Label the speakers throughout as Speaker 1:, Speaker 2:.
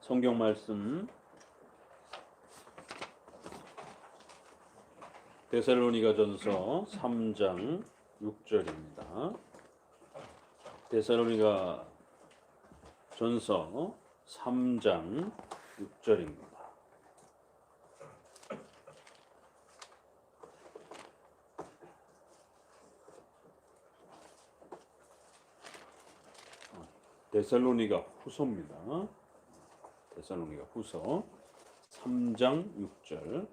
Speaker 1: 성경 말씀 데살로니가전서 3장 6절입니다. 데살로니가전서 3장 6절입니다. 데살로니가 후서입니다. 데살로니가 후서 3장 6절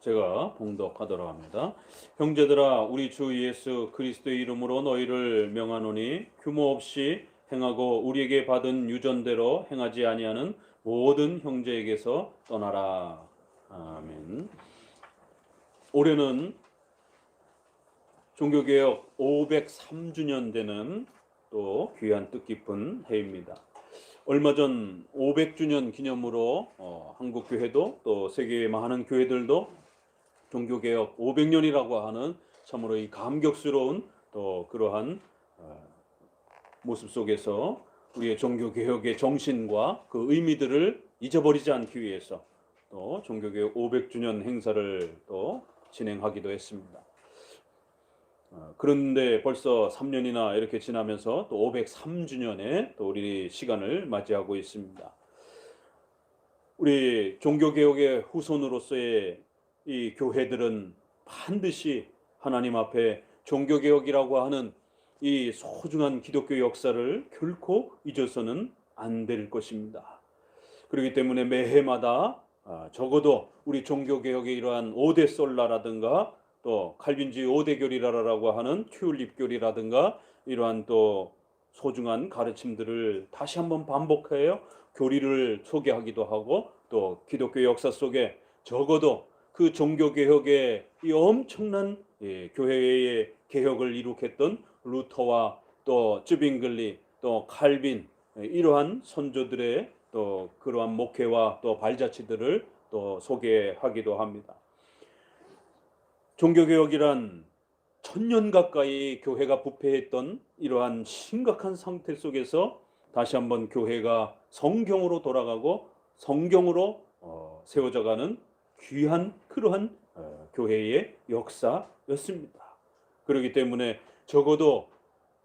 Speaker 1: 제가 봉독하도록 합니다. 형제들아, 우리 주 예수 그리스도의 이름으로 너희를 명하노니 규모 없이 행하고 우리에게 받은 유전대로 행하지 아니하는 모든 형제에게서 떠나라. 아멘. 올해는 종교개혁 503주년 되는 또 귀한 뜻깊은 해입니다. 얼마 전 500주년 기념으로 한국교회도 또 세계의 많은 교회들도 종교개혁 500년이라고 하는 참으로 이 감격스러운 또 그러한 모습 속에서 우리의 종교개혁의 정신과 그 의미들을 잊어버리지 않기 위해서 또 종교개혁 500주년 행사를 또 진행하기도 했습니다. 그런데 벌써 3년이나 이렇게 지나면서 또 503주년에 또 우리 시간을 맞이하고 있습니다. 우리 종교개혁의 후손으로서의 이 교회들은 반드시 하나님 앞에 종교개혁이라고 하는 이 소중한 기독교 역사를 결코 잊어서는 안 될 것입니다. 그렇기 때문에 매해마다 적어도 우리 종교개혁의 이러한 5대 솔라라든가 또 칼빈주의 5대 교리라고 하는 튤립 교리라든가 이러한 또 소중한 가르침들을 다시 한번 반복하여 교리를 소개하기도 하고 또 기독교 역사 속에 적어도 그 종교개혁의 이 엄청난 교회의 개혁을 이룩했던 루터와 또 쯔빙글리 또 칼빈 이러한 선조들의 또 그러한 목회와 또 발자취들을 또 소개하기도 합니다. 종교개혁이란 1000년 가까이 교회가 부패했던 이러한 심각한 상태 속에서 다시 한번 교회가 성경으로 돌아가고 성경으로 세워져가는 귀한 그러한 교회의 역사였습니다. 그렇기 때문에 적어도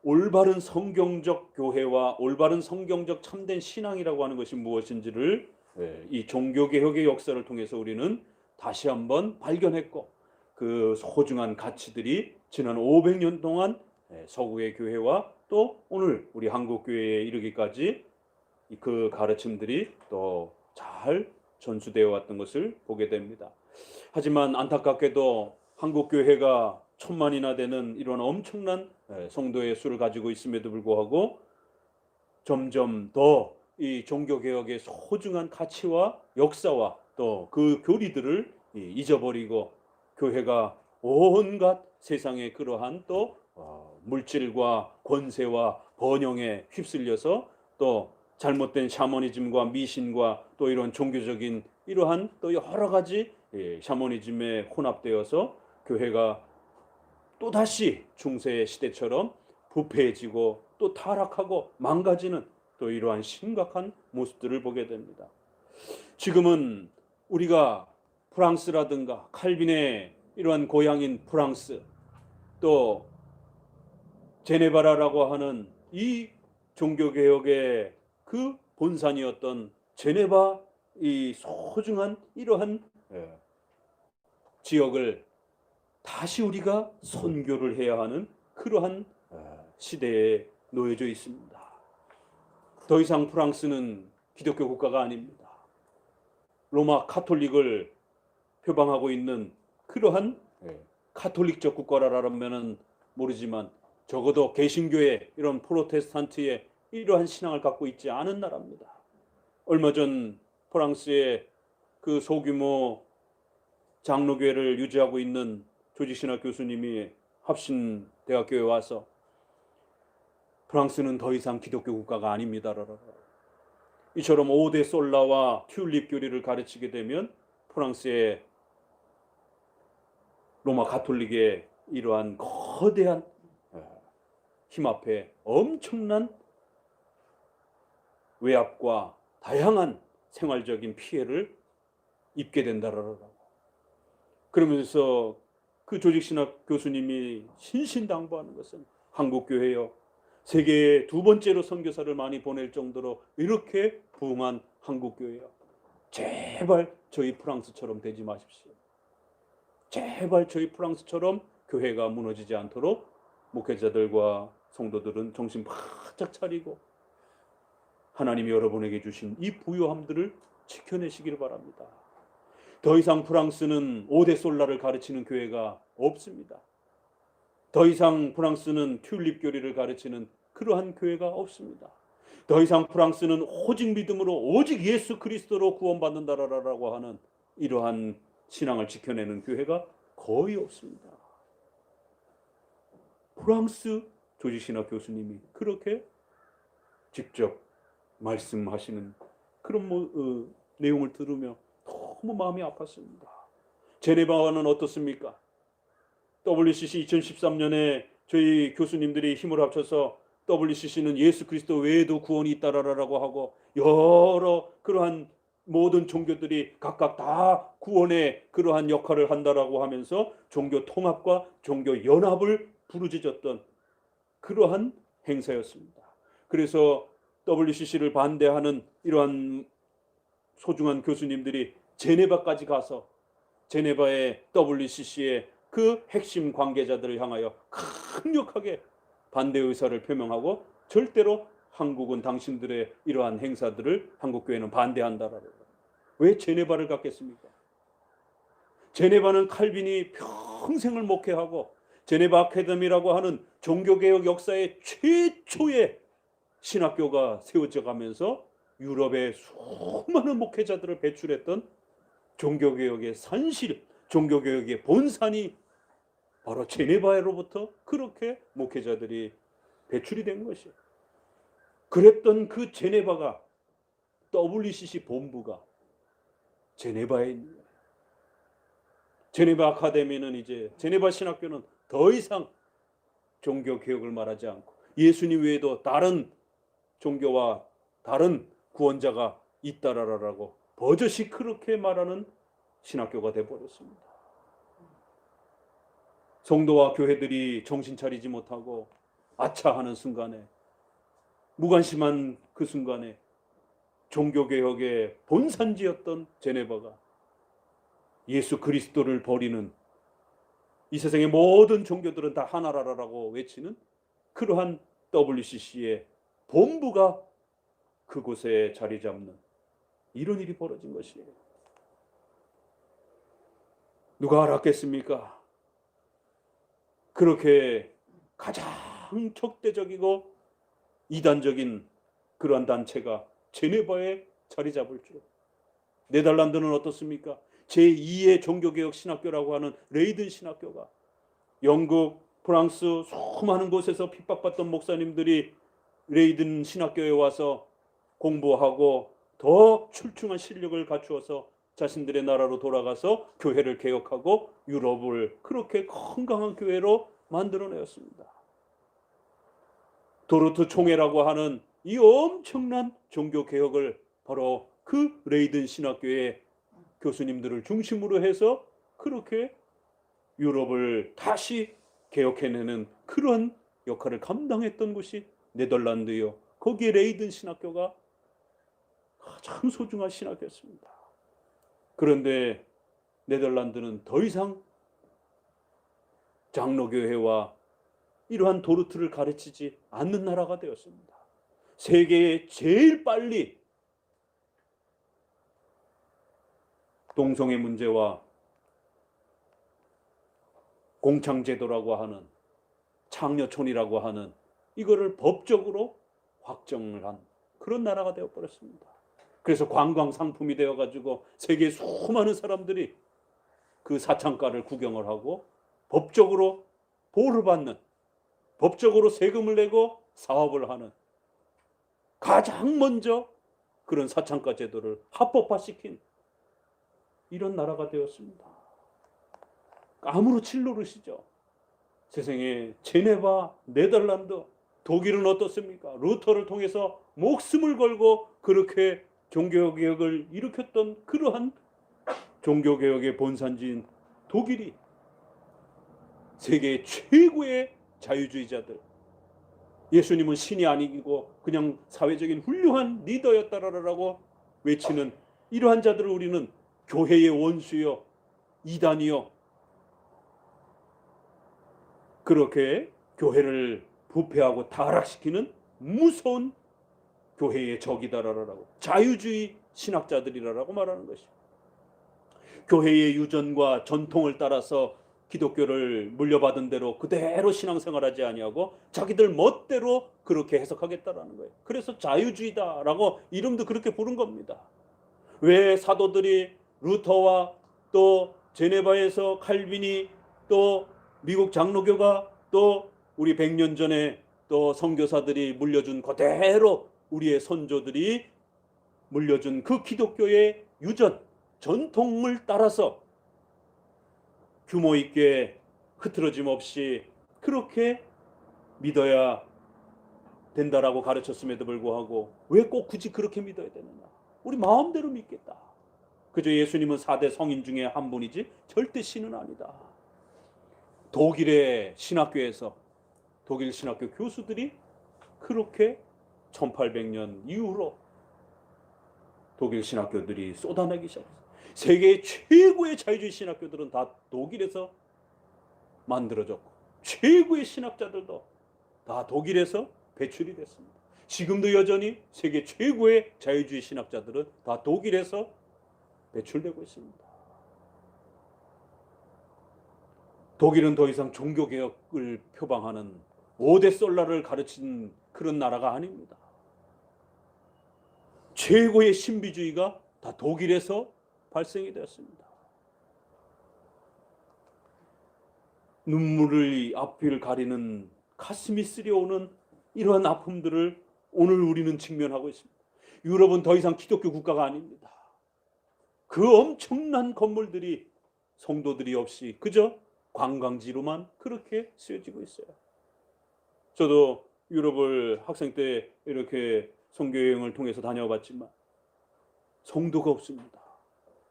Speaker 1: 올바른 성경적 교회와 올바른 성경적 참된 신앙이라고 하는 것이 무엇인지를 이 종교개혁의 역사를 통해서 우리는 다시 한번 발견했고 그 소중한 가치들이 지난 500년 동안 서구의 교회와 또 오늘 우리 한국교회에 이르기까지 그 가르침들이 또 잘 전수되어 왔던 것을 보게 됩니다. 하지만 안타깝게도 한국교회가 1000만이나 되는 이런 엄청난 성도의 수를 가지고 있음에도 불구하고 점점 더 이 종교개혁의 소중한 가치와 역사와 또 그 교리들을 잊어버리고 교회가 온갖 세상의 그러한 또 물질과 권세와 번영에 휩쓸려서 또 잘못된 샤머니즘과 미신과 또 이런 종교적인 이러한 또 여러 가지 샤머니즘에 혼합되어서 교회가 또다시 중세 시대처럼 부패해지고 또 타락하고 망가지는 또 이러한 심각한 모습들을 보게 됩니다. 지금은 우리가 프랑스라든가 칼빈의 이러한 고향인 프랑스 또 제네바라라고 하는 이 종교개혁의 그 본산이었던 제네바 이 소중한 이러한 지역을 다시 우리가 선교를 해야 하는 그러한 시대에 놓여져 있습니다. 더 이상 프랑스는 기독교 국가가 아닙니다. 로마 카톨릭을 표방하고 있는 그러한 카톨릭적 국가라면 모르지만 적어도 개신교의 이런 프로테스탄트의 이러한 신앙을 갖고 있지 않은 나라입니다. 얼마 전 프랑스의 그 소규모 장로교회를 유지하고 있는 조지신학 교수님이 합신대학교에 와서 프랑스는 더 이상 기독교 국가가 아닙니다. 이처럼 5대 솔라와 튤립 교리를 가르치게 되면 프랑스의 로마 가톨릭의 이러한 거대한 힘 앞에 엄청난 외압과 다양한 생활적인 피해를 입게 된다라고. 그러면서 그 조직신학 교수님이 신신당부하는 것은 한국교회여 세계에 두 번째로 선교사를 많이 보낼 정도로 이렇게 부흥한 한국교회여, 제발 저희 프랑스처럼 되지 마십시오. 제발 저희 프랑스처럼 교회가 무너지지 않도록 목회자들과 성도들은 정신 바짝 차리고 하나님이 여러분에게 주신 이 부요함들을 지켜내시기를 바랍니다. 더 이상 프랑스는 오데솔라를 가르치는 교회가 없습니다. 더 이상 프랑스는 튤립 교리를 가르치는 그러한 교회가 없습니다. 더 이상 프랑스는 오직 믿음으로 오직 예수 그리스도로 구원받는다라고 하는 이러한 신앙을 지켜내는 교회가 거의 없습니다. 프랑스 조직신학 교수님이 그렇게 직접 말씀하시는 그런 내용을 들으며 너무 마음이 아팠습니다. 제네바는 어떻습니까? WCC 2013년에 저희 교수님들이 힘을 합쳐서 WCC는 예수 그리스도 외에도 구원이 있다라고 하고 여러 그러한 모든 종교들이 각각 다 구원의 그러한 역할을 한다라고 하면서 종교 통합과 종교 연합을 부르짖었던 그러한 행사였습니다. 그래서 WCC를 반대하는 이러한 소중한 교수님들이 제네바까지 가서 제네바의 WCC의 그 핵심 관계자들을 향하여 강력하게 반대 의사를 표명하고 절대로 한국은 당신들의 이러한 행사들을 한국교회는 반대한다라고. 왜 제네바를 갔겠습니까? 제네바는 칼빈이 평생을 목회하고 제네바 아카데미라고 하는 종교개혁 역사의 최초의 신학교가 세워져 가면서 유럽의 수많은 목회자들을 배출했던 종교개혁의 산실, 종교개혁의 본산이 바로 제네바로부터 그렇게 목회자들이 배출이 된 것이에요. 그랬던 그 제네바가 WCC 본부가 제네바에 있는 거예요. 제네바 아카데미는 이제 제네바 신학교는 더 이상 종교개혁을 말하지 않고 예수님 외에도 다른 종교와 다른 구원자가 있다라고 버젓이 그렇게 말하는 신학교가 되어버렸습니다. 성도와 교회들이 정신 차리지 못하고 아차하는 순간에, 무관심한 그 순간에 종교개혁의 본산지였던 제네바가 예수 그리스도를 버리는, 이 세상의 모든 종교들은 다 하나라라고 외치는 그러한 WCC의 본부가 그곳에 자리 잡는 이런 일이 벌어진 것이에요. 누가 알았겠습니까? 그렇게 가장 적대적이고 이단적인 그러한 단체가 제네바에 자리 잡을 줄. 네덜란드는 어떻습니까? 제2의 종교개혁 신학교라고 하는 레이든 신학교가 영국, 프랑스 수많은 곳에서 핍박받던 목사님들이 레이든 신학교에 와서 공부하고 더 출중한 실력을 갖추어서 자신들의 나라로 돌아가서 교회를 개혁하고 유럽을 그렇게 건강한 교회로 만들어내었습니다. 도르트 총회라고 하는 이 엄청난 종교개혁을 바로 그 레이든 신학교의 교수님들을 중심으로 해서 그렇게 유럽을 다시 개혁해내는 그런 역할을 감당했던 곳이 네덜란드요. 거기에 레이든 신학교가 참 소중한 신학교였습니다. 그런데 네덜란드는 더 이상 장로교회와 이러한 도르트를 가르치지 않는 나라가 되었습니다. 세계에 제일 빨리 동성애 문제와 공창제도라고 하는 창녀촌이라고 하는 이거를 법적으로 확정을 한 그런 나라가 되어버렸습니다. 그래서 관광 상품이 되어가지고 세계 수많은 사람들이 그 사창가를 구경을 하고 법적으로 보호를 받는, 법적으로 세금을 내고 사업을 하는, 가장 먼저 그런 사창가 제도를 합법화시킨 이런 나라가 되었습니다. 아무렇지 모르시죠? 세상에 제네바, 네덜란드 독일은 어떻습니까? 루터를 통해서 목숨을 걸고 그렇게 종교개혁을 일으켰던 그러한 종교개혁의 본산지인 독일이 세계 최고의 자유주의자들, 예수님은 신이 아니고 그냥 사회적인 훌륭한 리더였다라고 외치는 이러한 자들을 우리는 교회의 원수요, 이단이요, 그렇게 교회를 부패하고 타락시키는 무서운 교회의 적이다라고, 자유주의 신학자들이라고 말하는 것입니다. 교회의 유전과 전통을 따라서 기독교를 물려받은 대로 그대로 신앙생활하지 아니하고 자기들 멋대로 그렇게 해석하겠다라는 거예요. 그래서 자유주의다라고 이름도 그렇게 부른 겁니다. 왜 사도들이 루터와 또 제네바에서 칼빈이 또 미국 장로교가 또 우리 100년 전에 또 선교사들이 물려준 그대로 우리의 선조들이 물려준 그 기독교의 유전, 전통을 따라서 규모 있게 흐트러짐 없이 그렇게 믿어야 된다라고 가르쳤음에도 불구하고 왜 꼭 굳이 그렇게 믿어야 되느냐? 우리 마음대로 믿겠다. 그저 예수님은 4대 성인 중에 한 분이지 절대 신은 아니다. 독일의 신학교에서 독일 신학교 교수들이 그렇게 1800년 이후로 독일 신학교들이 쏟아내기 시작했어요. 세계 최고의 자유주의 신학교들은 다 독일에서 만들어졌고 최고의 신학자들도 다 독일에서 배출이 됐습니다. 지금도 여전히 세계 최고의 자유주의 신학자들은 다 독일에서 배출되고 있습니다. 독일은 더 이상 종교개혁을 표방하는 5대 솔라를 가르친 그런 나라가 아닙니다. 최고의 신비주의가 다 독일에서 발생이 되었습니다. 눈물의 앞을 가리는 가슴이 쓰려오는 이러한 아픔들을 오늘 우리는 직면하고 있습니다. 유럽은 더 이상 기독교 국가가 아닙니다. 그 엄청난 건물들이 성도들이 없이 그저 관광지로만 그렇게 쓰여지고 있어요. 저도 유럽을 학생 때 이렇게 선교여행을 통해서 다녀봤지만 성도가 없습니다.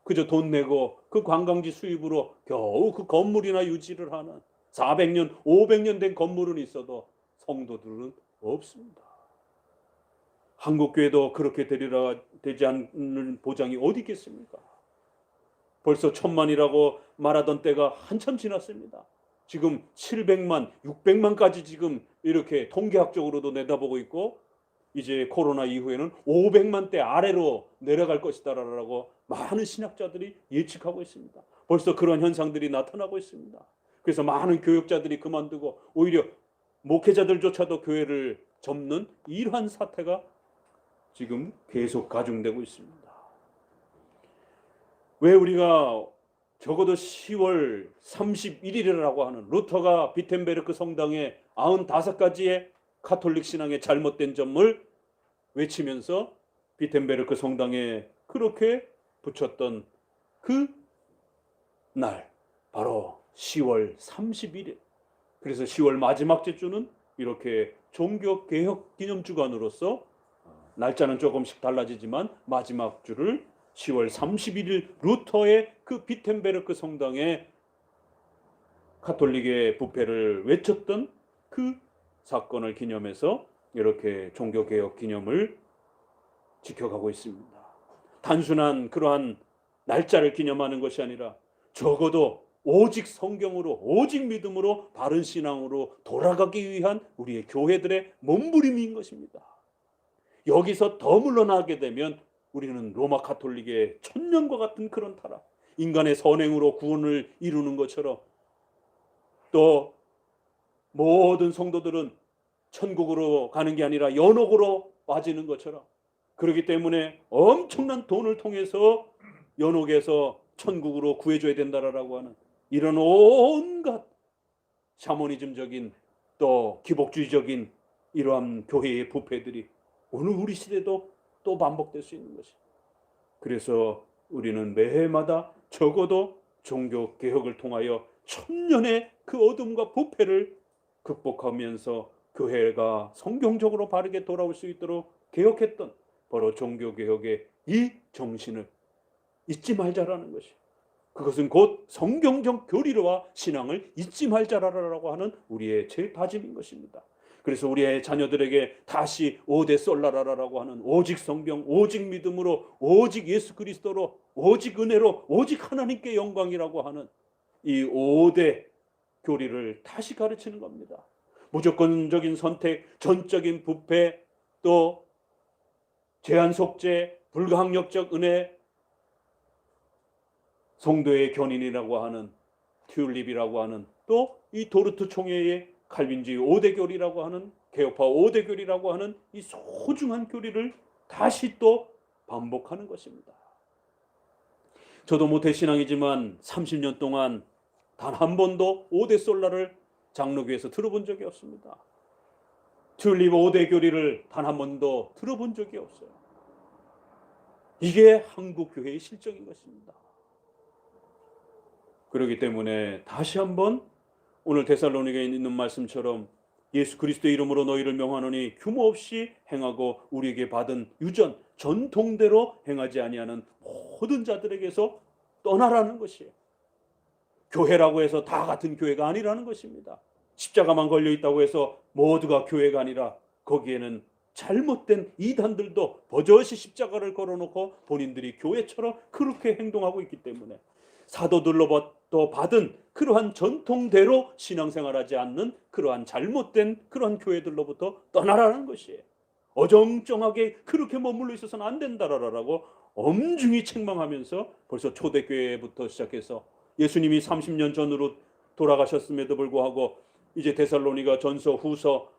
Speaker 1: 그저 돈 내고 그 관광지 수입으로 겨우 그 건물이나 유지를 하는 400년, 500년 된 건물은 있어도 성도들은 없습니다. 한국교회도 그렇게 되지 않는 보장이 어디 있겠습니까? 벌써 1000만이라고 말하던 때가 한참 지났습니다. 지금 700만, 600만까지 지금 이렇게 통계학적으로도 내다보고 있고 이제 코로나 이후에는 500만대 아래로 내려갈 것이다라고 많은 신학자들이 예측하고 있습니다. 벌써 그런 현상들이 나타나고 있습니다. 그래서 많은 교역자들이 그만두고 오히려 목회자들조차도 교회를 접는 이러한 사태가 지금 계속 가중되고 있습니다. 왜 우리가 적어도 10월 31일이라고 하는 루터가 비텐베르크 성당에 95가지의 가톨릭 신앙의 잘못된 점을 외치면서 비텐베르크 성당에 그렇게 붙였던 그 날 바로 10월 31일. 그래서 10월 마지막 주는 이렇게 종교개혁 기념주간으로서 날짜는 조금씩 달라지지만 마지막 주를 10월 31일 루터의 그 비텐베르크 성당에 가톨릭의 부패를 외쳤던 그 사건을 기념해서 이렇게 종교개혁 기념을 지켜가고 있습니다. 단순한 그러한 날짜를 기념하는 것이 아니라 적어도 오직 성경으로 오직 믿음으로 바른 신앙으로 돌아가기 위한 우리의 교회들의 몸부림인 것입니다. 여기서 더 물러나게 되면 우리는 로마 가톨릭의 천년과 같은 그런 타락, 인간의 선행으로 구원을 이루는 것처럼 또 모든 성도들은 천국으로 가는 게 아니라 연옥으로 빠지는 것처럼, 그렇기 때문에 엄청난 돈을 통해서 연옥에서 천국으로 구해줘야 된다라고 하는 이런 온갖 샤머니즘적인 또 기복주의적인 이러한 교회의 부패들이 오늘 우리 시대도 또 반복될 수 있는 것이. 그래서 우리는 매해마다 적어도 종교개혁을 통하여 천년의 그 어둠과 부패를 극복하면서 교회가 성경적으로 바르게 돌아올 수 있도록 개혁했던 바로 종교개혁의 이 정신을 잊지 말자라는 것이, 그것은 곧 성경적 교리와 신앙을 잊지 말자라고 하는 우리의 제 다짐인 것입니다. 그래서 우리의 자녀들에게 다시 오대 솔라라라고 하는 오직 성경, 오직 믿음으로, 오직 예수 그리스도로, 오직 은혜로, 오직 하나님께 영광이라고 하는 이 5대 교리를 다시 가르치는 겁니다. 무조건적인 선택, 전적인 부패, 또 제한 속죄, 불가항력적 은혜, 성도의 견인이라고 하는 튤립이라고 하는, 또 이 도르트 총회의 칼빈주의 5대 교리라고 하는, 개혁파 5대 교리라고 하는 이 소중한 교리를 다시 또 반복하는 것입니다. 저도 모태신앙이지만 30년 동안 단 한 번도 5대 솔라를 장로교에서 들어본 적이 없습니다. 튤립 5대 교리를 단 한 번도 들어본 적이 없어요. 이게 한국 교회의 실정인 것입니다. 그렇기 때문에 다시 한번 오늘 데살로니가에 있는 말씀처럼 예수 그리스도의 이름으로 너희를 명하노니 규모 없이 행하고 우리에게 받은 유전 전통대로 행하지 아니하는 모든 자들에게서 떠나라는 것이에요. 교회라고 해서 다 같은 교회가 아니라는 것입니다. 십자가만 걸려 있다고 해서 모두가 교회가 아니라 거기에는 잘못된 이단들도 버젓이 십자가를 걸어놓고 본인들이 교회처럼 그렇게 행동하고 있기 때문에 사도들로부터 받은 그러한 전통대로 신앙생활하지 않는 그러한 잘못된 그러한 교회들로부터 떠나라는 것이에요. 어정쩡하게 그렇게 머물러 있어서는 안 된다라고 엄중히 책망하면서 벌써 초대교회부터 시작해서 예수님이 30년 전으로 돌아가셨음에도 불구하고 이제 데살로니가 전서, 후서,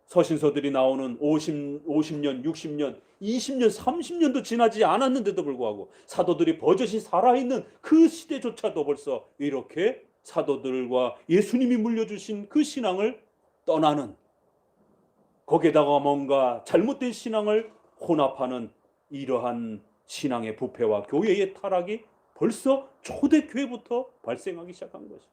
Speaker 1: 서신서들이 나오는 50년, 60년, 20년, 30년도 지나지 않았는데도 불구하고 사도들이 버젓이 살아있는 그 시대조차도 벌써 이렇게 사도들과 예수님이 물려주신 그 신앙을 떠나는, 거기에다가 뭔가 잘못된 신앙을 혼합하는 이러한 신앙의 부패와 교회의 타락이 벌써 초대교회부터 발생하기 시작한 것입니다.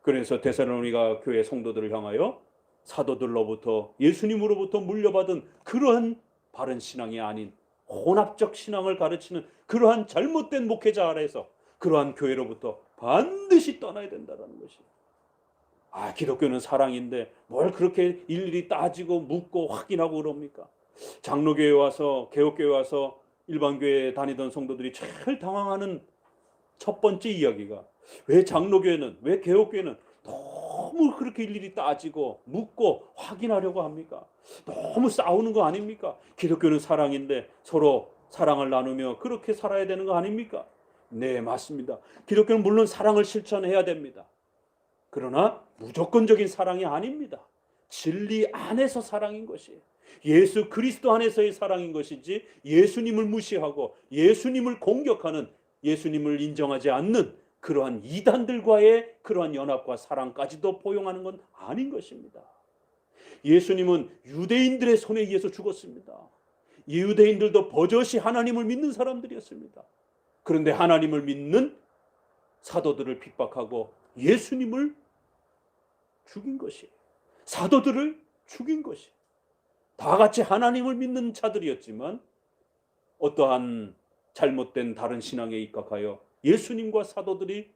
Speaker 1: 그래서 데살로니가 교회 성도들을 향하여 사도들로부터 예수님으로부터 물려받은 그러한 바른 신앙이 아닌 혼합적 신앙을 가르치는 그러한 잘못된 목회자 아래에서 그러한 교회로부터 반드시 떠나야 된다는 것이에요. 기독교는 사랑인데 뭘 그렇게 일일이 따지고 묻고 확인하고 그럽니까? 장로교회 와서, 개혁교회 와서 일반교회에 다니던 성도들이 제일 당황하는 첫 번째 이야기가, 왜 장로교회는, 왜 개혁교회는 너무 그렇게 일일이 따지고 묻고 확인하려고 합니까? 너무 싸우는 거 아닙니까? 기독교는 사랑인데 서로 사랑을 나누며 그렇게 살아야 되는 거 아닙니까? 네, 맞습니다. 기독교는 물론 사랑을 실천해야 됩니다. 그러나 무조건적인 사랑이 아닙니다. 진리 안에서 사랑인 것이에요. 예수 그리스도 안에서의 사랑인 것이지, 예수님을 무시하고 예수님을 공격하는, 예수님을 인정하지 않는 그러한 이단들과의 그러한 연합과 사랑까지도 포용하는 건 아닌 것입니다. 예수님은 유대인들의 손에 의해서 죽었습니다. 유대인들도 버젓이 하나님을 믿는 사람들이었습니다. 그런데 하나님을 믿는 사도들을 핍박하고 예수님을 죽인 것이에요. 사도들을 죽인 것이에요. 다 같이 하나님을 믿는 자들이었지만 어떠한 잘못된 다른 신앙에 입각하여 예수님과 사도들이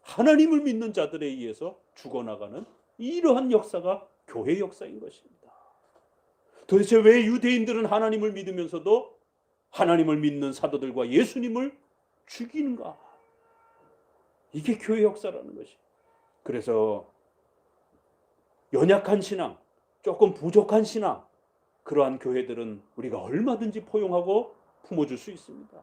Speaker 1: 하나님을 믿는 자들에 의해서 죽어나가는 이러한 역사가 교회 역사인 것입니다. 도대체 왜 유대인들은 하나님을 믿으면서도 하나님을 믿는 사도들과 예수님을 죽이는가? 이게 교회 역사라는 것이에요. 그래서 연약한 신앙, 조금 부족한 신앙, 그러한 교회들은 우리가 얼마든지 포용하고 품어줄 수 있습니다.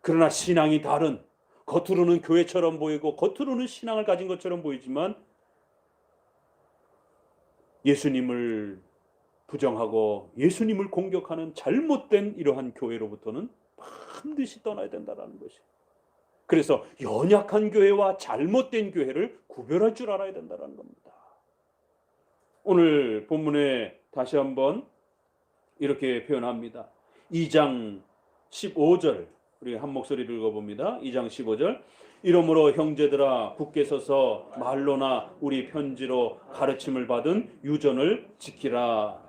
Speaker 1: 그러나 신앙이 다른, 겉으로는 교회처럼 보이고 겉으로는 신앙을 가진 것처럼 보이지만 예수님을 부정하고 예수님을 공격하는 잘못된 이러한 교회로부터는 반드시 떠나야 된다는 것이에요. 그래서 연약한 교회와 잘못된 교회를 구별할 줄 알아야 된다는 겁니다. 오늘 본문에 다시 한번 이렇게 표현합니다. 2장 15절, 우리 한 목소리를 읽어봅니다. 2장 15절. 이러므로 형제들아 굳게 서서 말로나 우리 편지로 가르침을 받은 유전을 지키라.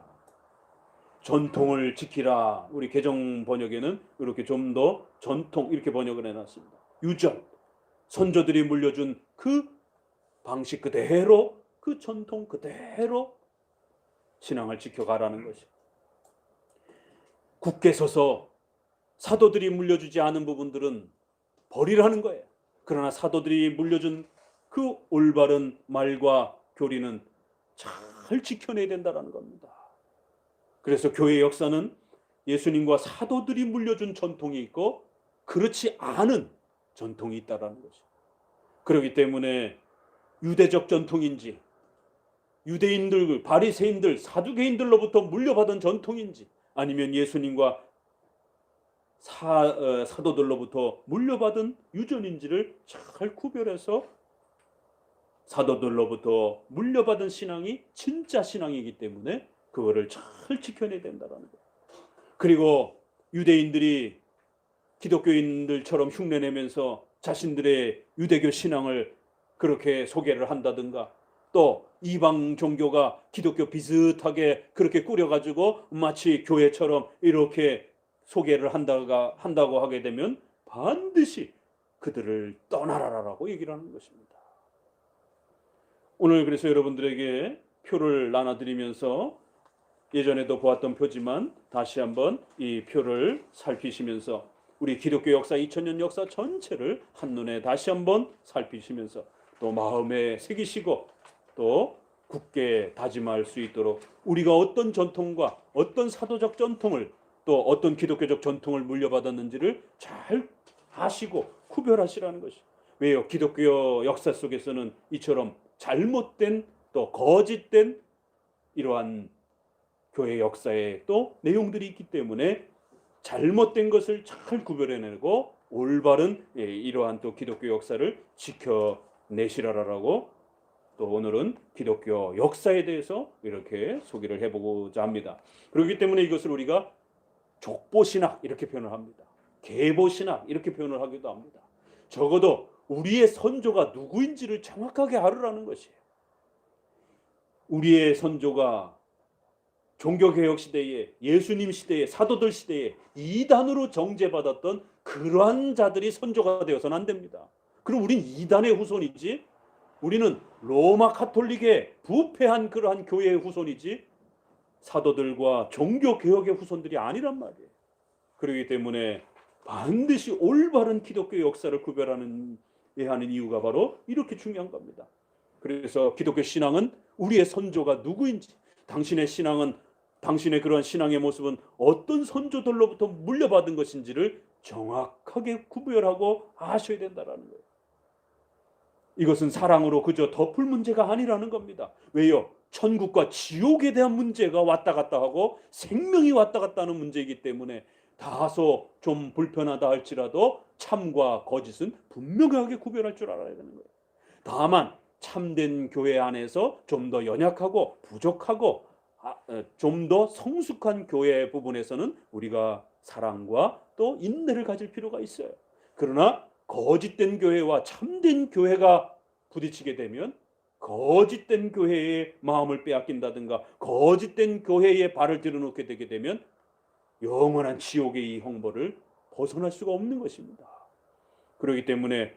Speaker 1: 전통을 지키라. 우리 개정 번역에는 이렇게 좀 더 전통 이렇게 번역을 해놨습니다. 유전, 선조들이 물려준 그 방식 그대로, 그 전통 그대로 신앙을 지켜가라는 것이. 굳게 서서 사도들이 물려주지 않은 부분들은 버리라는 거예요. 그러나 사도들이 물려준 그 올바른 말과 교리는 잘 지켜내야 된다는 겁니다. 그래서 교회 역사는 예수님과 사도들이 물려준 전통이 있고 그렇지 않은 전통이 있다는 것이죠. 그렇기 때문에 유대적 전통인지 유대인들, 바리새인들, 사두개인들로부터 물려받은 전통인지 아니면 예수님과 사도들로부터 물려받은 유전인지를 잘 구별해서 사도들로부터 물려받은 신앙이 진짜 신앙이기 때문에 그거를 잘 지켜내야 된다는 거예요. 그리고 유대인들이 기독교인들처럼 흉내내면서 자신들의 유대교 신앙을 그렇게 소개를 한다든가 또 이방 종교가 기독교 비슷하게 그렇게 꾸려가지고 마치 교회처럼 이렇게 소개를 한다고 하게 되면 반드시 그들을 떠나라라고 얘기를 하는 것입니다. 오늘 그래서 여러분들에게 표를 나눠드리면서 예전에도 보았던 표지만 다시 한번 이 표를 살피시면서 우리 기독교 역사 2000년 역사 전체를 한눈에 다시 한번 살피시면서 또 마음에 새기시고 또 굳게 다짐할 수 있도록 우리가 어떤 전통과 어떤 사도적 전통을 또 어떤 기독교적 전통을 물려받았는지를 잘 아시고 구별하시라는 것이. 왜요? 기독교 역사 속에서는 이처럼 잘못된 또 거짓된 이러한 교회 역사에 또 내용들이 있기 때문에 잘못된 것을 잘 구별해내고 올바른 이러한 또 기독교 역사를 지켜내시라라고 또 오늘은 기독교 역사에 대해서 이렇게 소개를 해보고자 합니다. 그렇기 때문에 이것을 우리가 족보신학 이렇게 표현을 합니다. 계보신학 이렇게 표현을 하기도 합니다. 적어도 우리의 선조가 누구인지를 정확하게 알으라는 것이에요. 우리의 선조가 종교개혁 시대에 예수님 시대에 사도들 시대에 이단으로 정죄받았던 그러한 자들이 선조가 되어서는 안 됩니다. 그럼 우린 이단의 후손이지 우리는 로마 카톨릭의 부패한 그러한 교회의 후손이지 사도들과 종교개혁의 후손들이 아니란 말이에요. 그렇기 때문에 반드시 올바른 기독교 역사를 구별하는 하는 이유가 바로 이렇게 중요한 겁니다. 그래서 기독교 신앙은 우리의 선조가 누구인지 당신의 신앙은 당신의 그러한 신앙의 모습은 어떤 선조들로부터 물려받은 것인지를 정확하게 구별하고 아셔야 된다는 거예요. 이것은 사랑으로 그저 덮을 문제가 아니라는 겁니다. 왜요? 천국과 지옥에 대한 문제가 왔다 갔다 하고 생명이 왔다 갔다 하는 문제이기 때문에 다소 좀 불편하다 할지라도 참과 거짓은 분명하게 구별할 줄 알아야 되는 거예요. 다만 참된 교회 안에서 좀 더 연약하고 부족하고 좀 더 성숙한 교회 부분에서는 우리가 사랑과 또 인내를 가질 필요가 있어요. 그러나 거짓된 교회와 참된 교회가 부딪히게 되면 거짓된 교회의 마음을 빼앗긴다든가 거짓된 교회에 발을 들여놓게 되게 되면 영원한 지옥의 이 형벌을 벗어날 수가 없는 것입니다. 그렇기 때문에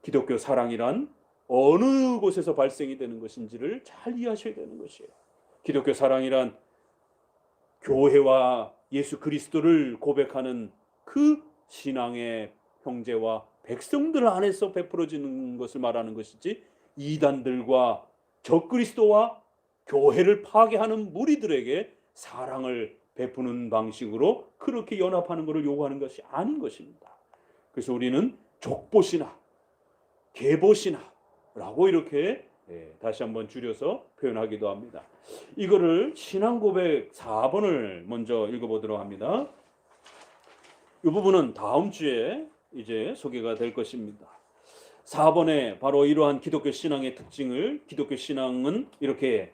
Speaker 1: 기독교 사랑이란 어느 곳에서 발생이 되는 것인지를 잘 이해하셔야 되는 것이에요. 기독교 사랑이란 교회와 예수 그리스도를 고백하는 그 신앙의 형제와 백성들 안에서 베풀어지는 것을 말하는 것이지 이단들과 적그리스도와 교회를 파괴하는 무리들에게 사랑을 베푸는 방식으로 그렇게 연합하는 것을 요구하는 것이 아닌 것입니다. 그래서 우리는 족보신학, 계보신학라고 이렇게 다시 한번 줄여서 표현하기도 합니다. 이거를 신앙고백 4번을 먼저 읽어보도록 합니다. 이 부분은 다음 주에 이제 소개가 될 것입니다. 4번에 바로 이러한 기독교 신앙의 특징을 기독교 신앙은 이렇게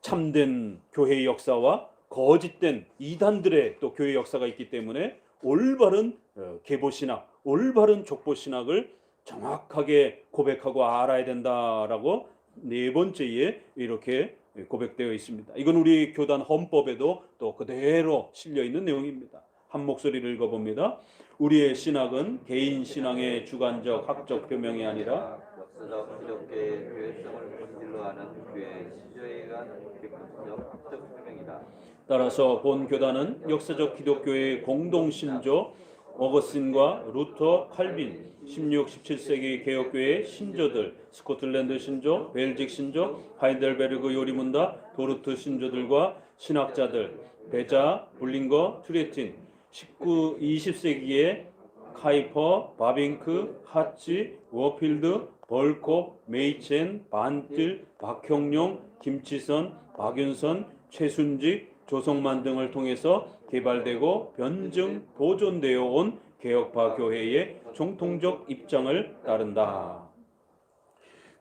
Speaker 1: 참된 교회의 역사와 거짓된 이단들의 또 교회 역사가 있기 때문에 올바른 계보신학, 올바른 족보신학을 정확하게 고백하고 알아야 된다라고 네 번째에 이렇게 고백되어 있습니다. 이건 우리 교단 헌법에도 또 그대로 실려 있는 내용입니다. 한 목소리를 읽어봅니다. 우리의 신학은 개인 신앙의 주관적 학적 표명이 아니라
Speaker 2: 역사적 기독교의 교회성을 본질로 하는 교회의 시조에 의한 객관적 학적 표명이다.
Speaker 1: 따라서 본 교단은 역사적 기독교의 공동 신조 어거스틴과 루터, 칼빈, 16, 17세기 개혁교회의 신조들, 스코틀랜드 신조, 벨직 신조, 하이델베르그 요리문다, 도르트 신조들과 신학자들, 베자, 불링거, 튜레틴, 19, 20세기의 카이퍼, 바빙크, 하치, 워필드, 벌콥, 메이첸, 반틸, 박형룡, 김치선, 박윤선, 최순직, 조성만 등을 통해서 개발되고 변증, 보존되어 온 개혁파 교회의 정통적 입장을 따른다.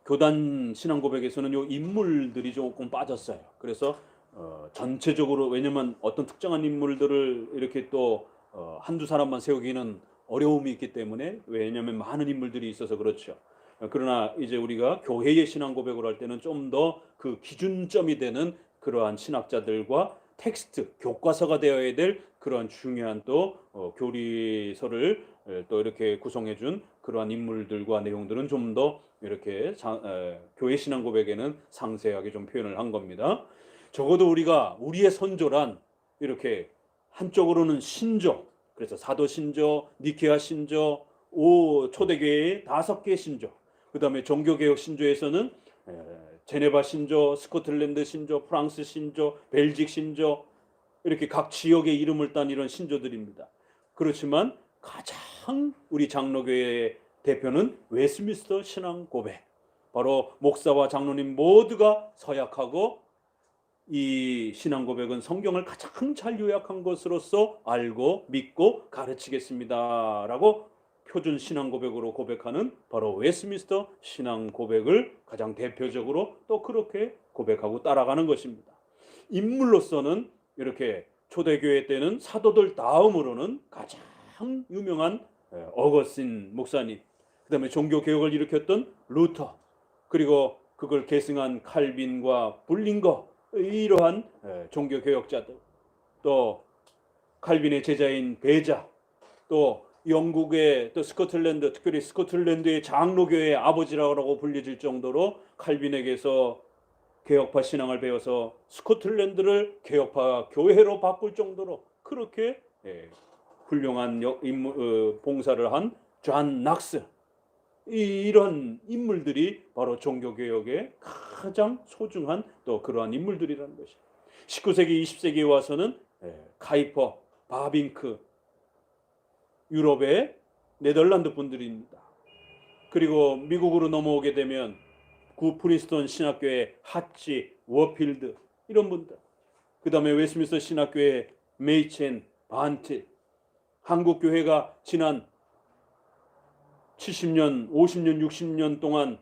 Speaker 1: 교단 신앙 고백에서는 요 인물들이 조금 빠졌어요. 그래서 전체적으로, 왜냐면 어떤 특정한 인물들을 이렇게 또 한두 사람만 세우기는 어려움이 있기 때문에, 왜냐면 많은 인물들이 있어서 그렇죠. 그러나 이제 우리가 교회의 신앙 고백을 할 때는 좀 더 그 기준점이 되는 그러한 신학자들과 텍스트, 교과서가 되어야 될 그러한 중요한 또 교리서를 또 이렇게 구성해 준 그러한 인물들과 내용들은 좀 더 이렇게 교회 신앙 고백에는 상세하게 좀 표현을 한 겁니다. 적어도 우리가 우리의 선조란 이렇게 한쪽으로는 신조, 그래서 사도 신조, 니케아 신조, 초대교회의 5개 신조, 그 다음에 종교개혁 신조에서는 제네바 신조, 스코틀랜드 신조, 프랑스 신조, 벨직 신조, 이렇게 각 지역의 이름을 딴 이런 신조들입니다. 그렇지만 가장 우리 장로교회의 대표는 웨스민스터 신앙 고백, 바로 목사와 장로님 모두가 서약하고 이 신앙 고백은 성경을 가장 잘 요약한 것으로서 알고 믿고 가르치겠습니다 라고 표준 신앙 고백으로 고백하는 바로 웨스민스터 신앙 고백을 가장 대표적으로 또 그렇게 고백하고 따라가는 것입니다. 인물로서는 이렇게 초대교회 때는 사도들 다음으로는 가장 유명한 어거스틴 목사님, 그 다음에 종교개혁을 일으켰던 루터, 그리고 그걸 계승한 칼빈과 불링거, 이러한 종교개혁자들, 또 칼빈의 제자인 베자, 또 영국의 또 스코틀랜드, 특별히 스코틀랜드의 장로교회의 아버지라고 불려질 정도로 칼빈에게서 개혁파 신앙을 배워서 스코틀랜드를 개혁파 교회로 바꿀 정도로 그렇게 훌륭한 봉사를 한 존 낙스, 이런 인물들이 바로 종교개혁의 가장 소중한 또 그러한 인물들이라는 것이. 19세기, 20세기에 와서는 카이퍼, 바빙크, 유럽의 네덜란드 분들입니다. 그리고 미국으로 넘어오게 되면 구 프린스턴 신학교의 하치, 워필드, 이런 분들, 그 다음에 웨스민스터 신학교의 메이첸, 반틸, 한국교회가 지난 70년, 50년, 60년 동안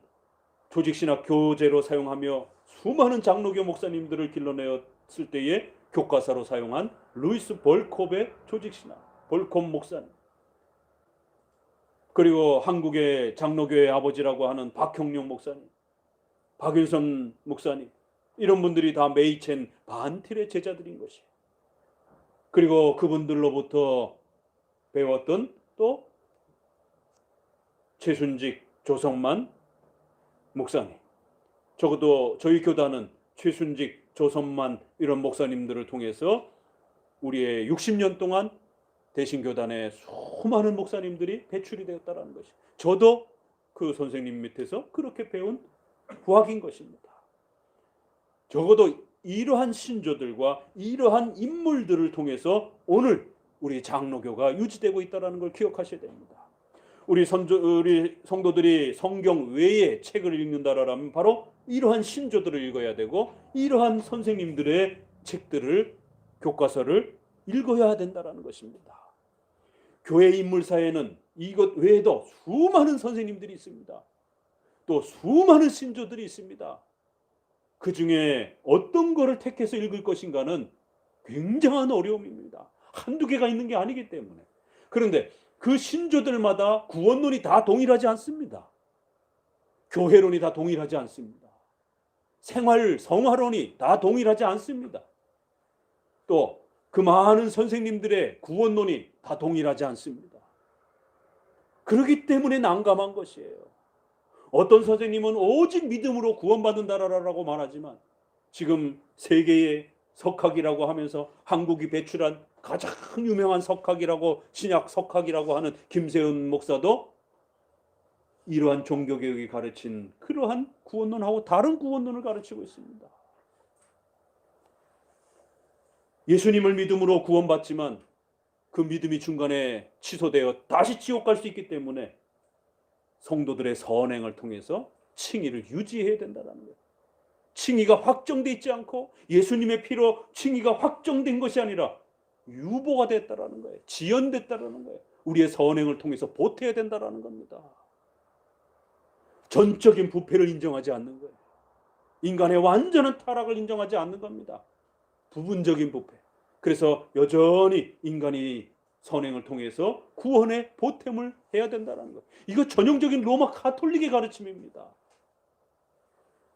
Speaker 1: 조직신학 교재로 사용하며 수많은 장로교 목사님들을 길러내었을 때에 교과서로 사용한 루이스 벌콥의 조직신학, 벌콥 목사님, 그리고 한국의 장로교회 아버지라고 하는 박형룡 목사님, 박윤선 목사님, 이런 분들이 다 메이첸, 반틸의 제자들인 것이에요. 그리고 그분들로부터 배웠던 또 최순직, 조성만 목사님, 적어도 저희 교단은 최순직, 조성만 이런 목사님들을 통해서 우리의 60년 동안 대신교단에 수많은 목사님들이 배출이 되었다는 것이, 저도 그 선생님 밑에서 그렇게 배운 후학인 것입니다. 적어도 이러한 신조들과 이러한 인물들을 통해서 오늘 우리 장로교가 유지되고 있다는 걸 기억하셔야 됩니다. 우리 성도들이 성경 외의 책을 읽는다라면 바로 이러한 신조들을 읽어야 되고 이러한 선생님들의 책들을, 교과서를 읽어야 된다는 것입니다. 교회 인물사에는 이것 외에도 수많은 선생님들이 있습니다. 또 수많은 신조들이 있습니다. 그 중에 어떤 거를 택해서 읽을 것인가는 굉장한 어려움입니다. 한두 개가 있는 게 아니기 때문에. 그런데 그 신조들마다 구원론이 다 동일하지 않습니다. 교회론이 다 동일하지 않습니다. 성화론이 다 동일하지 않습니다. 또 그 많은 선생님들의 구원론이 다 동일하지 않습니다. 그렇기 때문에 난감한 것이에요. 어떤 선생님은 오직 믿음으로 구원받는다라고 말하지만 지금 세계의 석학이라고 하면서 한국이 배출한 가장 유명한 석학이라고, 신약 석학이라고 하는 김세은 목사도 이러한 종교개혁이 가르친 그러한 구원론하고 다른 구원론을 가르치고 있습니다. 예수님을 믿음으로 구원받지만 그 믿음이 중간에 취소되어 다시 지옥 갈 수 있기 때문에 성도들의 선행을 통해서 칭의를 유지해야 된다는 거예요. 칭의가 확정되어 있지 않고 예수님의 피로 칭의가 확정된 것이 아니라 유보가 됐다라는 거예요. 지연됐다라는 거예요. 우리의 선행을 통해서 보태야 된다라는 겁니다. 전적인 부패를 인정하지 않는 거예요. 인간의 완전한 타락을 인정하지 않는 겁니다. 부분적인 부패. 그래서 여전히 인간이 선행을 통해서 구원의 보탬을 해야 된다는 것. 이거 전형적인 로마 가톨릭의 가르침입니다.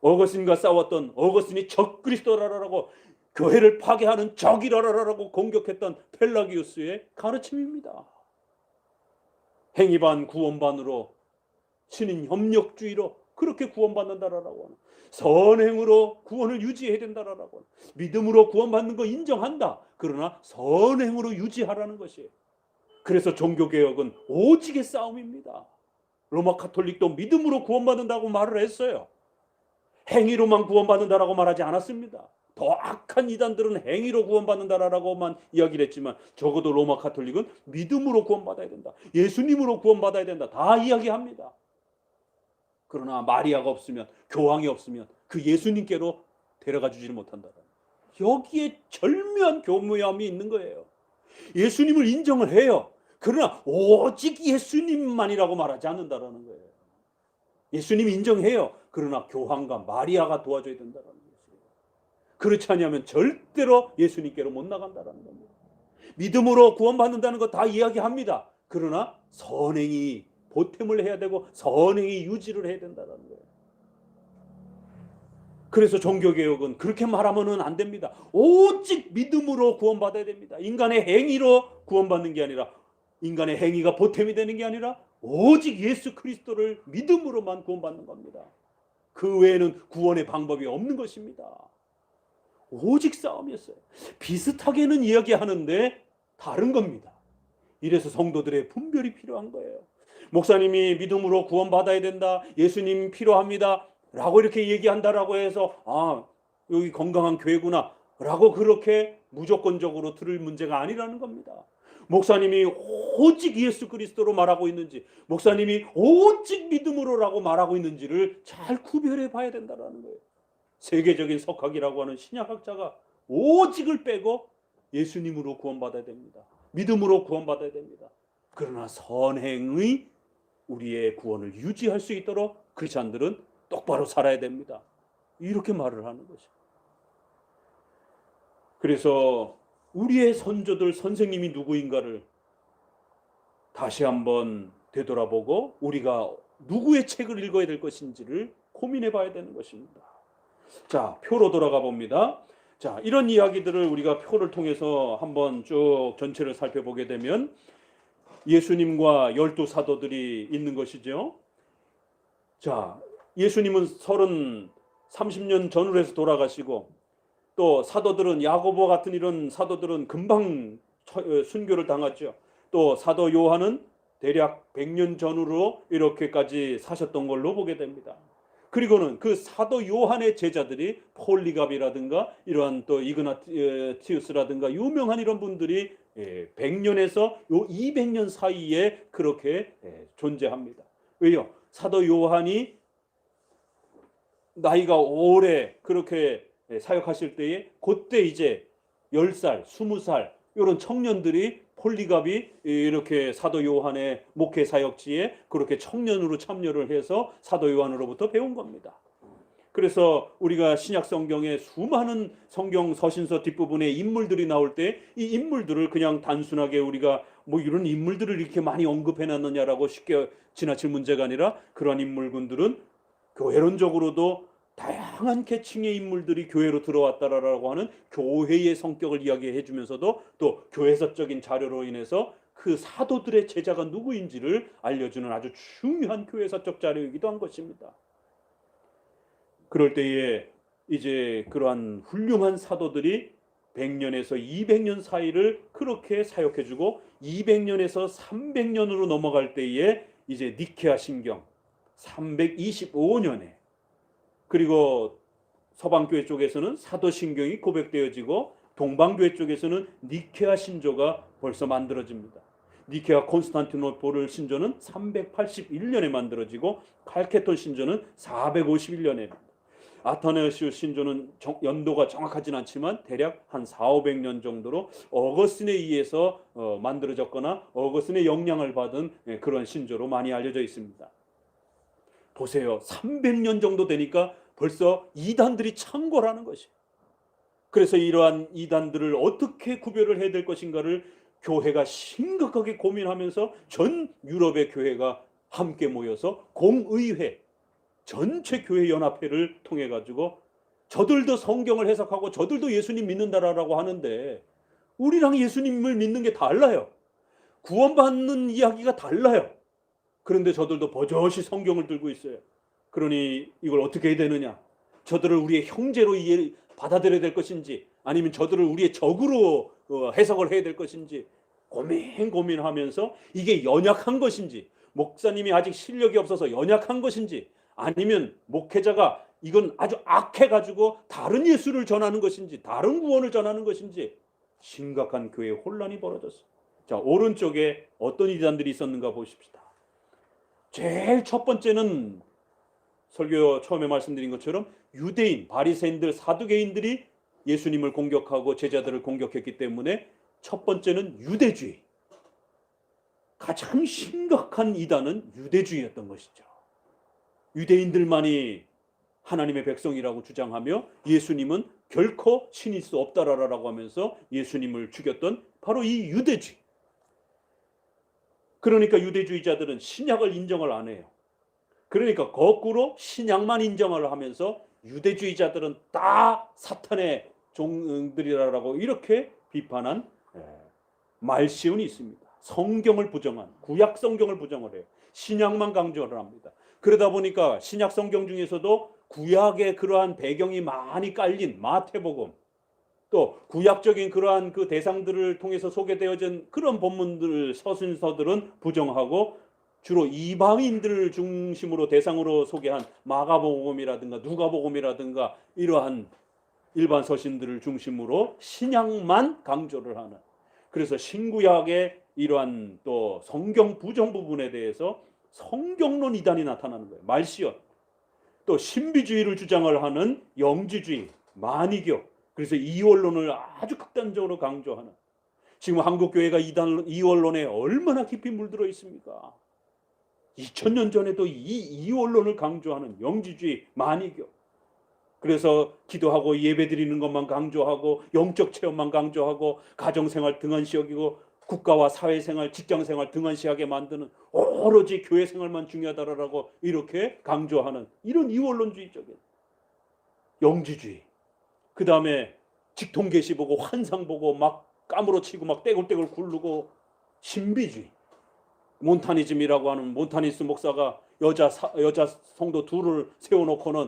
Speaker 1: 어거스틴과 싸웠던, 어거스틴이 적그리스도라라고 교회를 파괴하는 적이라라라고 공격했던 펠라기우스의 가르침입니다. 행위반 구원반으로, 신인 협력주의로 그렇게 구원받는다라고 하는, 선행으로 구원을 유지해야 된다라고 하는, 믿음으로 구원받는 거 인정한다. 그러나 선행으로 유지하라는 것이에요. 그래서 종교개혁은 오직의 싸움입니다. 로마 가톨릭도 믿음으로 구원받는다고 말을 했어요. 행위로만 구원받는다라고 말하지 않았습니다. 더 악한 이단들은 행위로 구원받는다라고만 이야기를 했지만 적어도 로마 가톨릭은 믿음으로 구원받아야 된다. 예수님으로 구원받아야 된다. 다 이야기합니다. 그러나 마리아가 없으면, 교황이 없으면 그 예수님께로 데려가 주지를 못한다. 여기에 절묘한 교묘함이 있는 거예요. 예수님을 인정을 해요. 그러나 오직 예수님만이라고 말하지 않는다라는 거예요. 예수님 인정해요. 그러나 교황과 마리아가 도와줘야 된다는 거예요. 그렇지 않으면 절대로 예수님께로 못 나간다는 겁니다. 믿음으로 구원받는다는 거 다 이야기합니다. 그러나 선행이 보탬을 해야 되고 선행이 유지를 해야 된다는 거예요. 그래서 종교개혁은 그렇게 말하면 안 됩니다. 오직 믿음으로 구원받아야 됩니다. 인간의 행위로 구원받는 게 아니라, 인간의 행위가 보탬이 되는 게 아니라 오직 예수 그리스도를 믿음으로만 구원받는 겁니다. 그 외에는 구원의 방법이 없는 것입니다. 오직 싸움이었어요. 비슷하게는 이야기하는데 다른 겁니다. 이래서 성도들의 분별이 필요한 거예요. 목사님이 믿음으로 구원받아야 된다, 예수님 필요합니다 라고 이렇게 얘기한다라고 해서 여기 건강한 교회구나 라고 그렇게 무조건적으로 들을 문제가 아니라는 겁니다. 목사님이 오직 예수 그리스도로 말하고 있는지, 목사님이 오직 믿음으로라고 말하고 있는지를 잘 구별해 봐야 된다는 거예요. 세계적인 석학이라고 하는 신약학자가 오직을 빼고 예수님으로 구원받아야 됩니다. 믿음으로 구원받아야 됩니다. 그러나 선행의 우리의 구원을 유지할 수 있도록 크리스찬들은 똑바로 살아야 됩니다. 이렇게 말을 하는 것이죠. 그래서 우리의 선조들, 선생님이 누구인가를 다시 한번 되돌아보고 우리가 누구의 책을 읽어야 될 것인지를 고민해 봐야 되는 것입니다. 자, 표로 돌아가 봅니다. 자, 이런 이야기들을 우리가 표를 통해서 한번 쭉 전체를 살펴보게 되면 예수님과 12사도들이 있는 것이죠. 자, 예수님은 30년 전후로 해서 돌아가시고, 또 사도들은, 야고보 같은 이런 사도들은 금방 순교를 당했죠. 또 사도 요한은 대략 100년 전후로 이렇게까지 사셨던 걸로 보게 됩니다. 그리고는 그 사도 요한의 제자들이 폴리갑이라든가 이러한 또 이그나티우스라든가 유명한 이런 분들이 100년에서 200년 사이에 그렇게 존재합니다. 왜요? 사도 요한이 나이가 오래 그렇게 사역하실 때에 그때 이제 10살, 20살 이런 청년들이 폴리갑이 이렇게 사도 요한의 목회 사역지에 그렇게 청년으로 참여를 해서 사도 요한으로부터 배운 겁니다. 그래서 우리가 신약 성경에 수많은 성경 서신서 뒷부분에 인물들이 나올 때 이 인물들을 그냥 단순하게 우리가 뭐 이런 인물들을 이렇게 많이 언급해놨느냐라고 쉽게 지나칠 문제가 아니라 그러한 인물군들은 교회론적으로도 다양한 계층의 인물들이 교회로 들어왔다라고 하는 교회의 성격을 이야기해 주면서도 또 교회사적인 자료로 인해서 그 사도들의 제자가 누구인지를 알려주는 아주 중요한 교회사적 자료이기도 한 것입니다. 그럴 때에 이제 그러한 훌륭한 사도들이 100년에서 200년 사이를 그렇게 사역해주고 200년에서 300년으로 넘어갈 때에 이제 니케아 신경 325년에 그리고 서방교회 쪽에서는 사도신경이 고백되어지고 동방교회 쪽에서는 니케아 신조가 벌써 만들어집니다. 니케아 콘스탄티노폴 신조는 381년에 만들어지고 칼케톤 신조는 451년에 아타네시우스 신조는 연도가 정확하진 않지만 대략 한 400~500년 정도로 어거스틴에 의해서 만들어졌거나 어거스틴의 영향을 받은 그런 신조로 많이 알려져 있습니다. 보세요. 300년 정도 되니까 벌써 이단들이 창궐하는 것이에요. 그래서 이러한 이단들을 어떻게 구별을 해야 될 것인가를 교회가 심각하게 고민하면서 전 유럽의 교회가 함께 모여서 공의회 전체 교회 연합회를 통해 가지고 저들도 성경을 해석하고 저들도 예수님 믿는다라고 하는데 우리랑 예수님을 믿는 게 달라요. 구원받는 이야기가 달라요. 그런데 저들도 버젓이 성경을 들고 있어요. 그러니 이걸 어떻게 해야 되느냐? 저들을 우리의 형제로 받아들여야 될 것인지 아니면 저들을 우리의 적으로 해석을 해야 될 것인지 고민하면서 이게 연약한 것인지 목사님이 아직 실력이 없어서 연약한 것인지 아니면 목회자가 이건 아주 악해가지고 다른 예수를 전하는 것인지 다른 구원을 전하는 것인지 심각한 교회 혼란이 벌어졌어요. 자, 오른쪽에 어떤 이단들이 있었는가 보십시다. 제일 첫 번째는 설교 처음에 말씀드린 것처럼 유대인, 바리새인들, 사두개인들이 예수님을 공격하고 제자들을 공격했기 때문에 첫 번째는 유대주의. 가장 심각한 이단은 유대주의였던 것이죠. 유대인들만이 하나님의 백성이라고 주장하며 예수님은 결코 신일 수 없다라고 하면서 예수님을 죽였던 바로 이 유대주의. 그러니까 유대주의자들은 신약을 인정을 안 해요. 그러니까 거꾸로 신약만 인정을 하면서 유대주의자들은 다 사탄의 종들이라고 이렇게 비판한 말시운이 있습니다. 성경을 부정한 구약 성경을 부정을 해요. 신약만 강조를 합니다. 그러다 보니까 신약 성경 중에서도 구약의 그러한 배경이 많이 깔린 마태복음 또 구약적인 그러한 그 대상들을 통해서 소개되어진 그런 본문들 서신서들은 부정하고 주로 이방인들을 중심으로 대상으로 소개한 마가복음이라든가 누가복음이라든가 이러한 일반 서신들을 중심으로 신약만 강조를 하는 그래서 신구약의 이러한 또 성경 부정 부분에 대해서 성경론 이단이 나타나는 거예요. 말시연. 또 신비주의를 주장을 하는 영지주의, 만이교. 그래서 이원론을 아주 극단적으로 강조하는 지금 한국교회가 이원론에 얼마나 깊이 물들어 있습니까? 2000년 전에도 이 이원론을 강조하는 영지주의, 만이교. 그래서 기도하고 예배드리는 것만 강조하고 영적 체험만 강조하고 가정생활 등한시 여기고 국가와 사회생활, 직장생활 등한시하게 만드는 오로지 교회생활만 중요하다라고 이렇게 강조하는 이런 이원론주의적인 영지주의. 그 다음에 직통계시 보고 환상 보고 막 까무러치고 막 떼굴떼굴 굴르고 신비주의. 몬타니즘이라고 하는 몬타니스 목사가 여자 성도 둘을 세워놓고는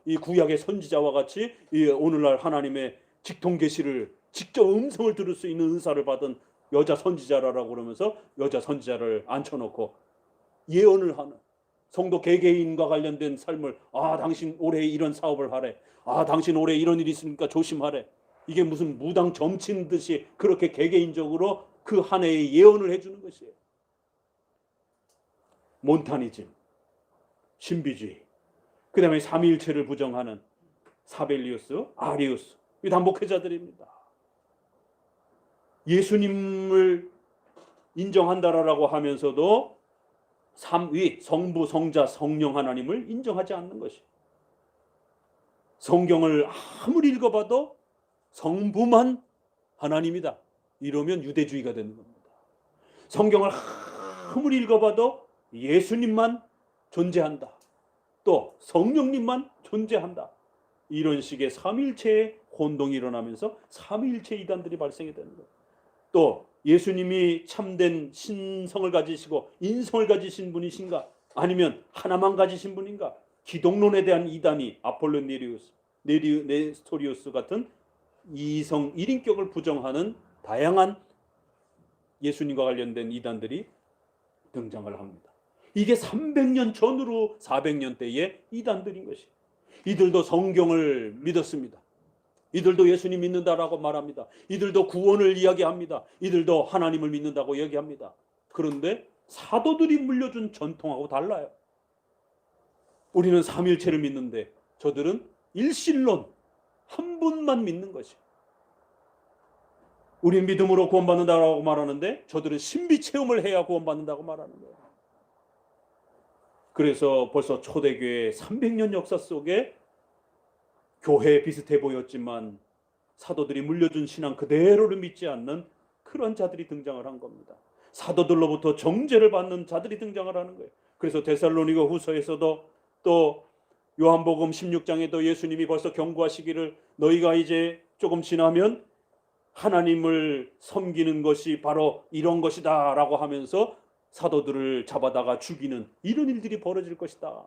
Speaker 1: 이 구약의 선지자와 같이 이 오늘날 하나님의 직통계시를 직접 음성을 들을 수 있는 은사를 받은 여자 선지자라고 그러면서 여자 선지자를 앉혀놓고 예언을 하는 성도 개개인과 관련된 삶을 당신 올해 이런 사업을 하래. 당신 올해 이런 일이 있으니까 조심하래. 이게 무슨 무당 점친 듯이 그렇게 개개인적으로 그 한 해의 예언을 해주는 것이에요. 몬타니즘, 신비주의, 그 다음에 삼위일체를 부정하는 사벨리우스, 아리우스, 이 다 목회자들입니다. 예수님을 인정한다라고 하면서도 삼위, 성부, 성자, 성령 하나님을 인정하지 않는 것이. 성경을 아무리 읽어봐도 성부만 하나님이다. 이러면 유대주의가 되는 겁니다. 성경을 아무리 읽어봐도 예수님만 존재한다. 또 성령님만 존재한다. 이런 식의 삼위일체의 혼동이 일어나면서 삼위일체 이단들이 발생이 되는 거예요. 또 예수님이 참된 신성을 가지시고 인성을 가지신 분이신가? 아니면 하나만 가지신 분인가? 기독론에 대한 이단이 아폴로 네스토리우스 같은 이성 1인격을 부정하는 다양한 예수님과 관련된 이단들이 등장을 합니다. 이게 300년 전으로 400년 대의 이단들인 것이. 이들도 성경을 믿었습니다. 이들도 예수님 믿는다라고 말합니다. 이들도 구원을 이야기합니다. 이들도 하나님을 믿는다고 얘기합니다. 그런데 사도들이 물려준 전통하고 달라요. 우리는 삼위일체를 믿는데 저들은 일신론 한 분만 믿는 것이에요. 우린 믿음으로 구원받는다고 말하는데 저들은 신비 체험을 해야 구원받는다고 말하는 거예요. 그래서 벌써 초대교회 300년 역사 속에 교회 비슷해 보였지만 사도들이 물려준 신앙 그대로를 믿지 않는 그런 자들이 등장을 한 겁니다. 사도들로부터 정죄를 받는 자들이 등장을 하는 거예요. 그래서 데살로니가 후서에서도 또 요한복음 16장에도 예수님이 벌써 경고하시기를 너희가 이제 조금 지나면 하나님을 섬기는 것이 바로 이런 것이다 라고 하면서 사도들을 잡아다가 죽이는 이런 일들이 벌어질 것이다.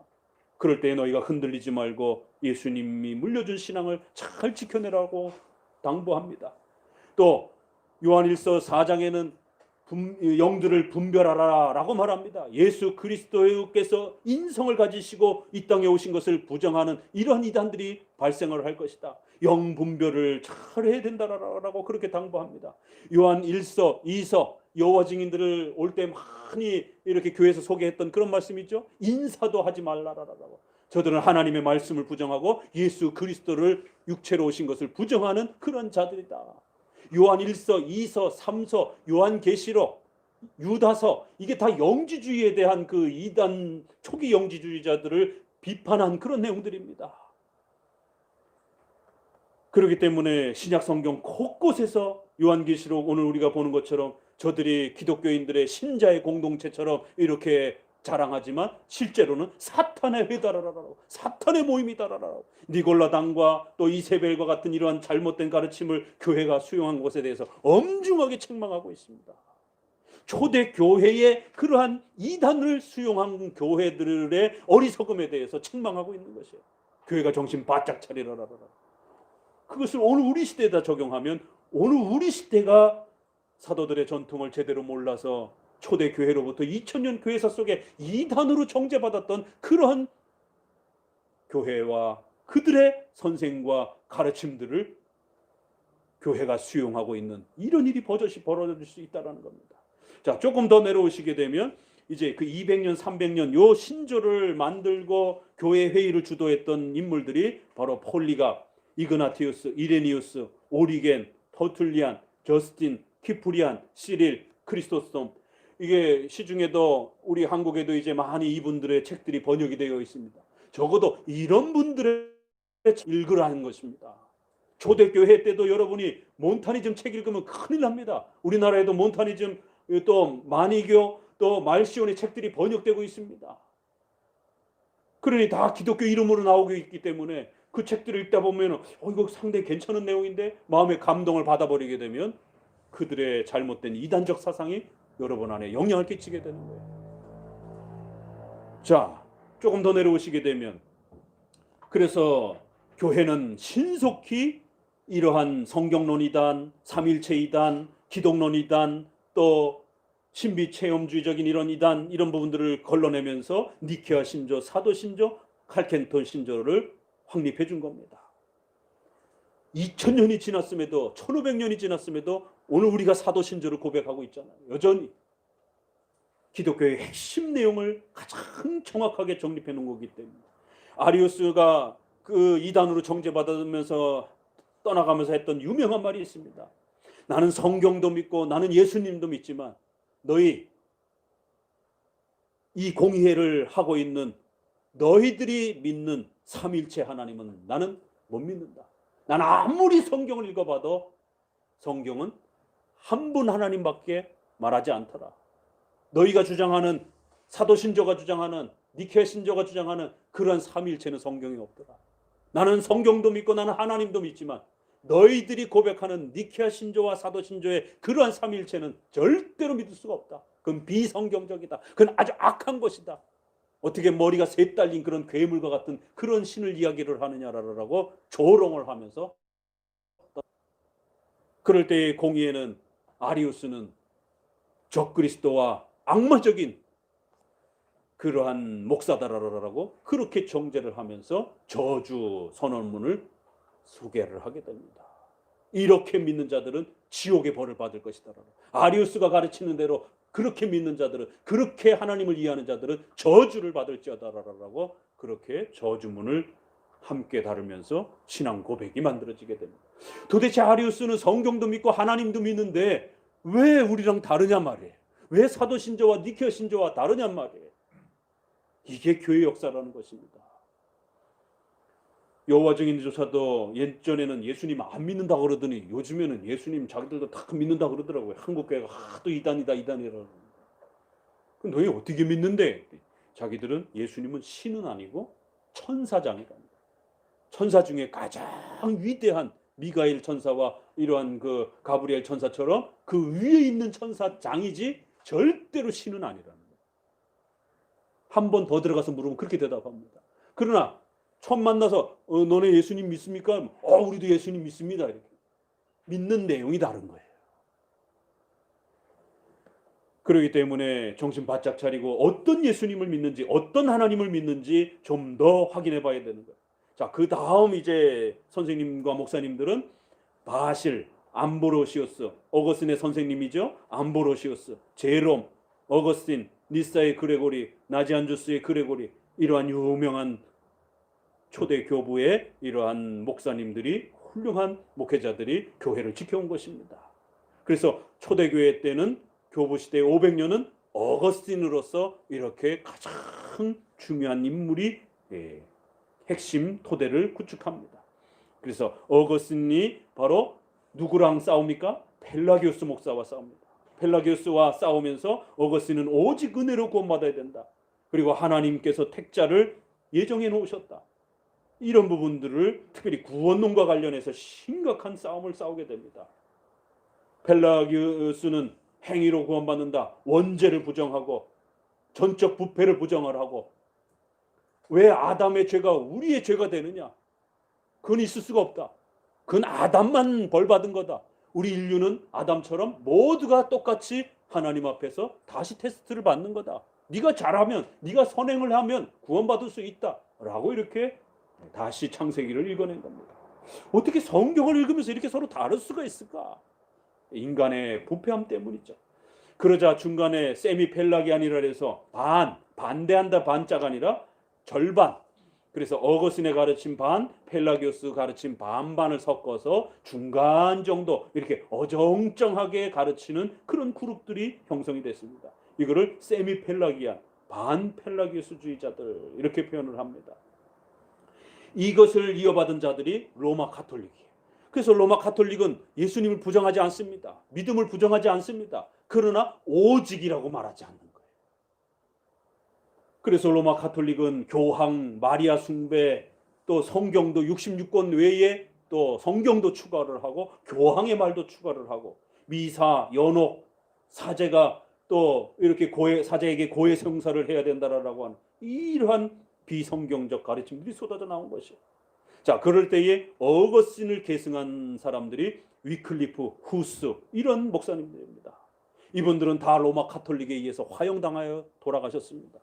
Speaker 1: 그럴 때 너희가 흔들리지 말고 예수님이 물려준 신앙을 잘 지켜내라고 당부합니다. 또 요한일서 4장에는 영들을 분별하라 라고 말합니다. 예수 그리스도께서 인성을 가지시고 이 땅에 오신 것을 부정하는 이러한 이단들이 발생을 할 것이다. 영 분별을 잘 해야 된다라고 그렇게 당부합니다. 요한 1서 2서 여호와 증인들을 올 때 많이 이렇게 교회에서 소개했던 그런 말씀이죠. 인사도 하지 말라라고. 저들은 하나님의 말씀을 부정하고 예수 그리스도를 육체로 오신 것을 부정하는 그런 자들이다. 요한 1서, 2서, 3서, 요한계시록, 유다서 이게 다 영지주의에 대한 그 이단 초기 영지주의자들을 비판한 그런 내용들입니다. 그렇기 때문에 신약 성경 곳곳에서 요한계시록 오늘 우리가 보는 것처럼 저들이 기독교인들의 신자의 공동체처럼 이렇게 자랑하지만 실제로는 사탄의 회다라라고 사탄의 모임이다라라고 니골라당과 또 이세벨과 같은 이러한 잘못된 가르침을 교회가 수용한 것에 대해서 엄중하게 책망하고 있습니다. 초대 교회의 그러한 이단을 수용한 교회들의 어리석음에 대해서 책망하고 있는 것이에요. 교회가 정신 바짝 차리라라라. 그것을 오늘 우리 시대에다 적용하면 오늘 우리 시대가 사도들의 전통을 제대로 몰라서 초대 교회로부터 2000년 교회사 속에 이단으로 정죄받았던 그러한 교회와 그들의 선생과 가르침들을 교회가 수용하고 있는 이런 일이 버젓이 벌어질 수 있다는 겁니다. 자, 조금 더 내려오시게 되면 이제 그 200년, 300년 요 신조를 만들고 교회 회의를 주도했던 인물들이 바로 폴리갑, 이그나티우스, 이레니우스, 오리겐, 터툴리안, 저스틴, 키프리안, 시릴, 크리스토스톰. 이게 시중에도 우리 한국에도 이제 많이 이분들의 책들이 번역이 되어 있습니다. 적어도 이런 분들의 책 읽으라는 것입니다. 초대교회 때도 여러분이 몬타니즘 책 읽으면 큰일 납니다. 우리나라에도 몬타니즘 또 마니교 또 말시온의 책들이 번역되고 있습니다. 그러니 다 기독교 이름으로 나오고 있기 때문에 그 책들을 읽다 보면 이거 상당히 괜찮은 내용인데 마음의 감동을 받아버리게 되면 그들의 잘못된 이단적 사상이 여러분 안에 영향을 끼치게 되는 거예요. 자, 조금 더 내려오시게 되면 그래서 교회는 신속히 이러한 성경론 이단, 삼일체 이단, 기독론 이단, 또 신비 체험주의적인 이런 이단 이런 부분들을 걸러내면서 니케아 신조, 사도 신조, 칼켄톤 신조를 확립해 준 겁니다. 2000년이 지났음에도 1500년이 지났음에도 오늘 우리가 사도 신조를 고백하고 있잖아요. 여전히 기독교의 핵심 내용을 가장 정확하게 정립해 놓은 거기 때문에 아리우스가 그 이단으로 정죄받으면서 떠나가면서 했던 유명한 말이 있습니다. 나는 성경도 믿고 나는 예수님도 믿지만 너희 이 공회를 하고 있는 너희들이 믿는 삼일체 하나님은 나는 못 믿는다. 난 아무리 성경을 읽어봐도 성경은 한 분 하나님밖에 말하지 않더라. 너희가 주장하는 사도신조가 주장하는 니케 신조가 주장하는 그런 삼위일체는 성경에 없더라. 나는 성경도 믿고 나는 하나님도 믿지만 너희들이 고백하는 니케아 신조와 사도신조의 그러한 삼위일체는 절대로 믿을 수가 없다. 그건 비성경적이다. 그건 아주 악한 것이다. 어떻게 머리가 셋 달린 그런 괴물과 같은 그런 신을 이야기를 하느냐라고 조롱을 하면서, 그럴 때의 공의에는 아리우스는 적그리스도와 악마적인 그러한 목사다라고 그렇게 정죄를 하면서 저주 선언문을 소개를 하게 됩니다. 이렇게 믿는 자들은 지옥의 벌을 받을 것이다. 아리우스가 가르치는 대로 그렇게 믿는 자들은, 그렇게 하나님을 이해하는 자들은 저주를 받을지어다라고 그렇게 저주문을 함께 다루면서 신앙 고백이 만들어지게 됩니다. 도대체 아리우스는 성경도 믿고 하나님도 믿는데 왜 우리랑 다르냐 말이에요. 왜 사도신조와 니케아 신조와 다르냐 말이에요. 이게 교회 역사라는 것입니다. 여호와 증인조사도 예전에는 예수님 안 믿는다 그러더니 요즘에는 예수님 자기들도 다 믿는다 그러더라고요. 한국교회가 하도 이단이다 이단이라고. 그럼 너희 어떻게 믿는데? 자기들은 예수님은 신은 아니고 천사장이랍니다. 천사 중에 가장 위대한 미가엘 천사와 이러한 그 가브리엘 천사처럼 그 위에 있는 천사장이지 절대로 신은 아니랍니다. 한 번 더 들어가서 물으면 그렇게 대답합니다. 그러나 처음 만나서 너네 예수님 믿습니까? 우리도 예수님 믿습니다. 이렇게 믿는 내용이 다른 거예요. 그렇기 때문에 정신 바짝 차리고 어떤 예수님을 믿는지, 어떤 하나님을 믿는지 좀 더 확인해 봐야 되는 거예요. 자, 그 다음 이제 선생님과 목사님들은 바실, 암브로시우스, 어거스틴의 선생님이죠. 암브로시우스, 제롬, 어거스틴, 니사의 그레고리, 나지안주스의 그레고리, 이러한 유명한 초대 교부의 이러한 목사님들이, 훌륭한 목회자들이 교회를 지켜온 것입니다. 그래서 초대교회 때는 교부 시대 500년은 어거스틴으로서 이렇게 가장 중요한 인물이 핵심 토대를 구축합니다. 그래서 어거스틴이 바로 누구랑 싸웁니까? 펠라기우스 목사와 싸웁니다. 펠라기우스와 싸우면서 어거스틴은 오직 은혜로 구원받아야 된다. 그리고 하나님께서 택자를 예정해 놓으셨다. 이런 부분들을 특별히 구원론과 관련해서 심각한 싸움을 싸우게 됩니다. 펠라기우스는 행위로 구원받는다. 원죄를 부정하고 전적 부패를 부정을 하고, 왜 아담의 죄가 우리의 죄가 되느냐? 그건 있을 수가 없다. 그건 아담만 벌 받은 거다. 우리 인류는 아담처럼 모두가 똑같이 하나님 앞에서 다시 테스트를 받는 거다. 네가 잘하면, 네가 선행을 하면 구원받을 수 있다. 라고 이렇게 다시 창세기를 읽어낸 겁니다. 어떻게 성경을 읽으면서 이렇게 서로 다를 수가 있을까? 인간의 부패함 때문이죠. 그러자 중간에 세미펠라기안이라 해서 반대한다 반자가 아니라 절반, 그래서 어거스틴의 가르침 반, 펠라기우스 가르침 반반을 섞어서 중간 정도 이렇게 어정쩡하게 가르치는 그런 그룹들이 형성이 됐습니다. 이거를 세미펠라기안, 반펠라기우스주의자들 이렇게 표현을 합니다. 이것을 이어받은 자들이 로마 가톨릭이에요. 그래서 로마 가톨릭은 예수님을 부정하지 않습니다. 믿음을 부정하지 않습니다. 그러나 오직이라고 말하지 않는 거예요. 그래서 로마 가톨릭은 교황, 마리아 숭배, 또 성경도 66권 외에 또 성경도 추가를 하고 교황의 말도 추가를 하고 미사, 연옥, 사제가 또 이렇게 사제에게 고해 성사를 해야 된다라고 하는 이러한 비성경적 가르침들이 쏟아져 나온 것이에요. 자, 그럴 때에 어거스틴을 계승한 사람들이 위클리프, 후스 이런 목사님들입니다. 이분들은 다 로마 가톨릭에 의해서 화형당하여 돌아가셨습니다.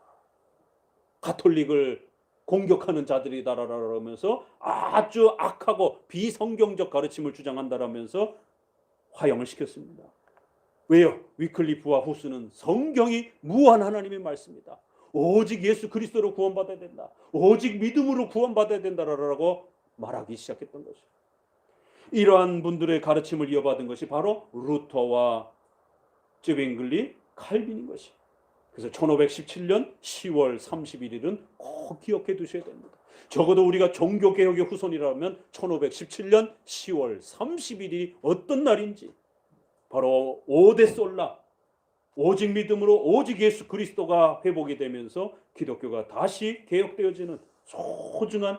Speaker 1: 가톨릭을 공격하는 자들이다라면서 아주 악하고 비성경적 가르침을 주장한다라면서 화형을 시켰습니다. 왜요? 위클리프와 후스는 성경이 무한 하나님의 말씀이다. 오직 예수 그리스도로 구원받아야 된다. 오직 믿음으로 구원받아야 된다라고 말하기 시작했던 것이죠. 이러한 분들의 가르침을 이어받은 것이 바로 루터와 쯔빙글리, 칼빈인 것이에요. 그래서 1517년 10월 31일은 꼭 기억해 두셔야 됩니다. 적어도 우리가 종교개혁의 후손이라면 1517년 10월 31일이 어떤 날인지, 바로 오데솔라, 오직 믿음으로 오직 예수 그리스도가 회복이 되면서 기독교가 다시 개혁되어지는 소중한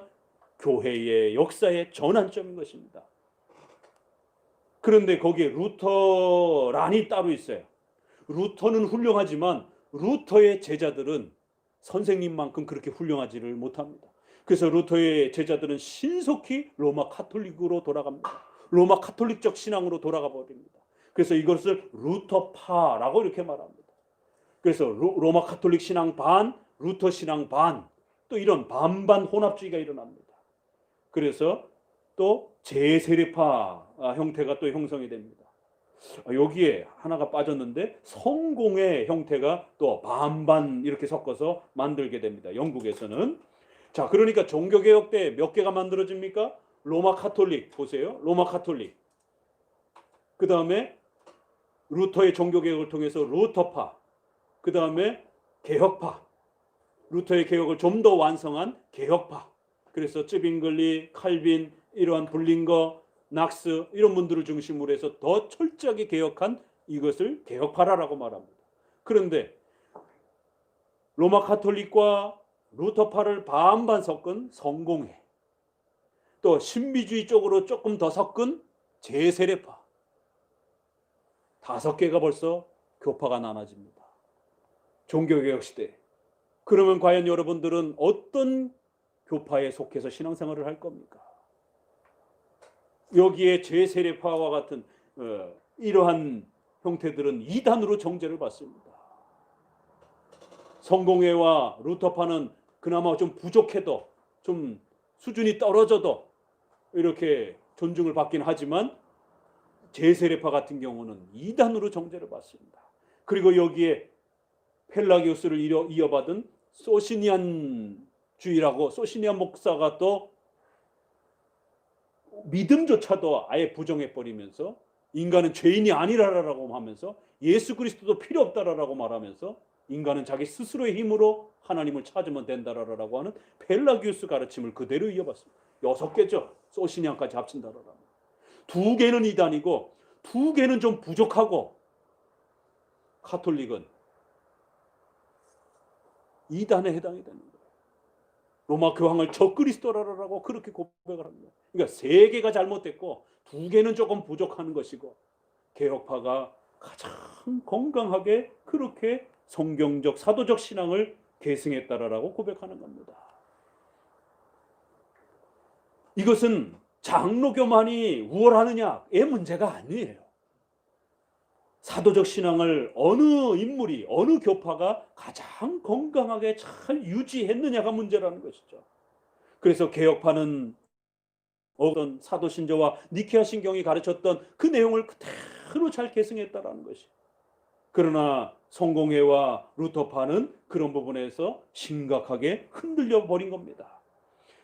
Speaker 1: 교회의 역사의 전환점인 것입니다. 그런데 거기에 루터란이 따로 있어요. 루터는 훌륭하지만 루터의 제자들은 선생님만큼 그렇게 훌륭하지를 못합니다. 그래서 루터의 제자들은 신속히 로마 카톨릭으로 돌아갑니다. 로마 카톨릭적 신앙으로 돌아가 버립니다. 그래서 이것을 루터파라고 이렇게 말합니다. 그래서 로마 카톨릭 신앙 반, 루터 신앙 반, 또 이런 반반 혼합주의가 일어납니다. 그래서 또 제세례파 형태가 또 형성이 됩니다. 여기에 하나가 빠졌는데 성공의 형태가 또 반반 이렇게 섞어서 만들게 됩니다. 영국에서는. 자, 그러니까 종교개혁 때 몇 개가 만들어집니까? 로마 카톨릭 보세요. 로마 카톨릭. 그 다음에 루터의 종교개혁을 통해서 루터파. 그 다음에 개혁파. 루터의 개혁을 좀 더 완성한 개혁파. 그래서 쯔빙글리, 칼빈, 이러한 불링거, 낙스 이런 분들을 중심으로 해서 더 철저하게 개혁한 이것을 개혁파라고 말합니다. 그런데 로마 카톨릭과 루터파를 반반 섞은 성공회, 또 신비주의 쪽으로 조금 더 섞은 제세례파, 5개가 벌써 교파가 나눠집니다. 종교개혁 시대. 그러면 과연 여러분들은 어떤 교파에 속해서 신앙생활을 할 겁니까? 여기에 제세례파와 같은 이러한 형태들은 이단으로 정죄를 받습니다. 성공회와 루터파는 그나마 좀 부족해도 좀 수준이 떨어져도 이렇게 존중을 받긴 하지만 제세례파 같은 경우는 이단으로 정죄를 받습니다. 그리고 여기에 펠라기우스를 이어받은 소시니안주의라고 소시니안 목사가 또 믿음조차도 아예 부정해버리면서 인간은 죄인이 아니라라고 하면서 예수 그리스도도 필요 없다라고 말하면서 인간은 자기 스스로의 힘으로 하나님을 찾으면 된다라고 하는 펠라기우스 가르침을 그대로 이어봤습니다. 6개죠. 소시니안까지 합친다라고. 2개는 이단이고 2개는 좀 부족하고 카톨릭은 이단에 해당이 되는 거예요. 로마 교황을 적그리스도라고 그렇게 고백을 합니다. 그러니까 3개가 잘못됐고 2개는 조금 부족한 것이고 개혁파가 가장 건강하게 그렇게 성경적 사도적 신앙을 계승했다라고 고백하는 겁니다. 이것은 장로교만이 우월하느냐의 문제가 아니에요. 사도적 신앙을 어느 인물이 어느 교파가 가장 건강하게 잘 유지했느냐가 문제라는 것이죠. 그래서 개혁파는 어떤 사도신조와 니케아 신경이 가르쳤던 그 내용을 그대로 잘 계승했다라는 것이. 그러나 성공회와 루터파는 그런 부분에서 심각하게 흔들려 버린 겁니다.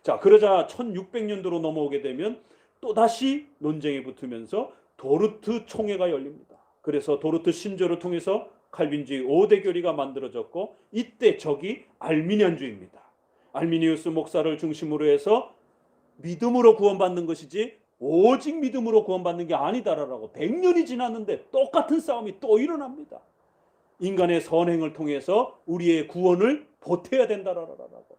Speaker 1: 자, 그러자 1600년도로 넘어오게 되면 또다시 논쟁이 붙으면서 도르트 총회가 열립니다. 그래서 도르트 신조를 통해서 칼빈주의 5대 교리가 만들어졌고 이때 적이 알미니안주의입니다. 알미니우스 목사를 중심으로 해서 믿음으로 구원받는 것이지 오직 믿음으로 구원받는 게 아니다라고 100년이 지났는데 똑같은 싸움이 또 일어납니다. 인간의 선행을 통해서 우리의 구원을 보태야 된다라고.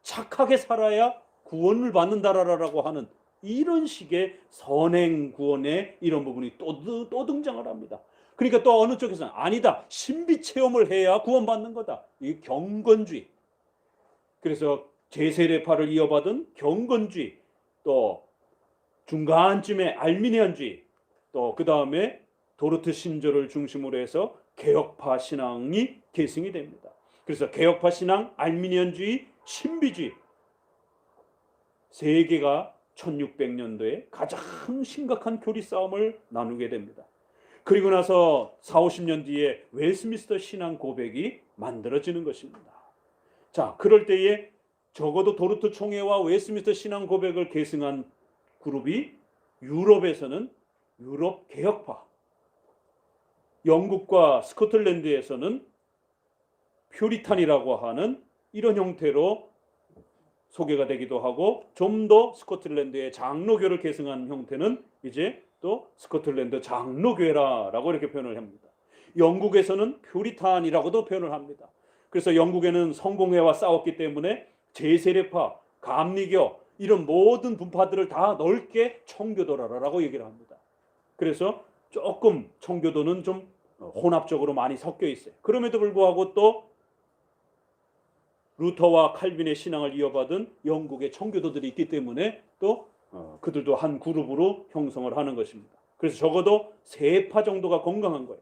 Speaker 1: 착하게 살아야 구원을 받는다라고 하는 이런 식의 선행 구원의 이런 부분이 또 등장을 합니다. 그러니까 또 어느 쪽에서는 아니다. 신비 체험을 해야 구원받는 거다. 이 경건주의. 그래서 제세례파를 이어받은 경건주의, 또 중간쯤에 알미니안주의, 또 그 다음에 도르트 신조를 중심으로 해서 개혁파 신앙이 계승이 됩니다. 그래서 개혁파 신앙, 알미니안주의, 신비주의 3개가 1600년도에 가장 심각한 교리 싸움을 나누게 됩니다. 그리고 나서 40-50년 뒤에 웨스트민스터 신앙 고백이 만들어지는 것입니다. 자, 그럴 때에 적어도 도르트 총회와 웨스트민스터 신앙 고백을 계승한 그룹이 유럽에서는 유럽 개혁파, 영국과 스코틀랜드에서는 퓨리탄이라고 하는 이런 형태로 소개가 되기도 하고, 좀 더 스코틀랜드의 장로교를 계승한 형태는 이제 또 스코틀랜드 장로교회라고 이렇게 표현을 합니다. 영국에서는 퓨리탄이라고도 표현을 합니다. 그래서 영국에는 성공회와 싸웠기 때문에 제세례파, 감리교 이런 모든 분파들을 다 넓게 청교도라고 얘기를 합니다. 그래서 조금 청교도는 좀 혼합적으로 많이 섞여 있어요. 그럼에도 불구하고 또 루터와 칼빈의 신앙을 이어받은 영국의 청교도들이 있기 때문에 또 그들도 한 그룹으로 형성을 하는 것입니다. 그래서 적어도 세 파 정도가 건강한 거예요.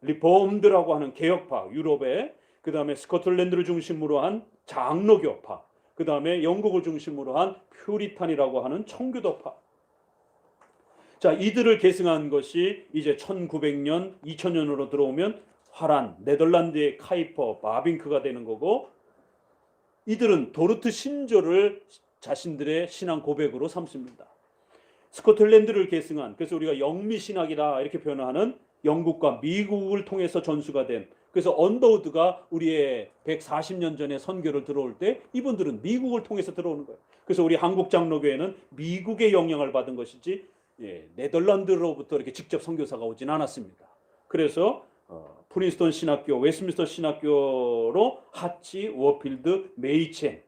Speaker 1: 리폼드라고 하는 개혁파, 유럽의, 그 다음에 스코틀랜드를 중심으로 한 장로교파, 그 다음에 영국을 중심으로 한 퓨리탄이라고 하는 청교도파. 자, 이들을 계승한 것이 이제 1900년, 2000년으로 들어오면 화란, 네덜란드의 카이퍼, 바빙크가 되는 거고, 이들은 도르트 신조를 자신들의 신앙 고백으로 삼습니다. 스코틀랜드를 계승한, 그래서 우리가 영미신학이다 이렇게 표현하는 영국과 미국을 통해서 전수가 된, 그래서 언더우드가 우리의 140년 전에 선교를 들어올 때 이분들은 미국을 통해서 들어오는 거예요. 그래서 우리 한국 장로교회는 미국의 영향을 받은 것이지 네덜란드로부터 이렇게 직접 선교사가 오진 않았습니다. 그래서 프린스턴 신학교, 웨스트민스터 신학교로 하치, 워필드, 메이첸.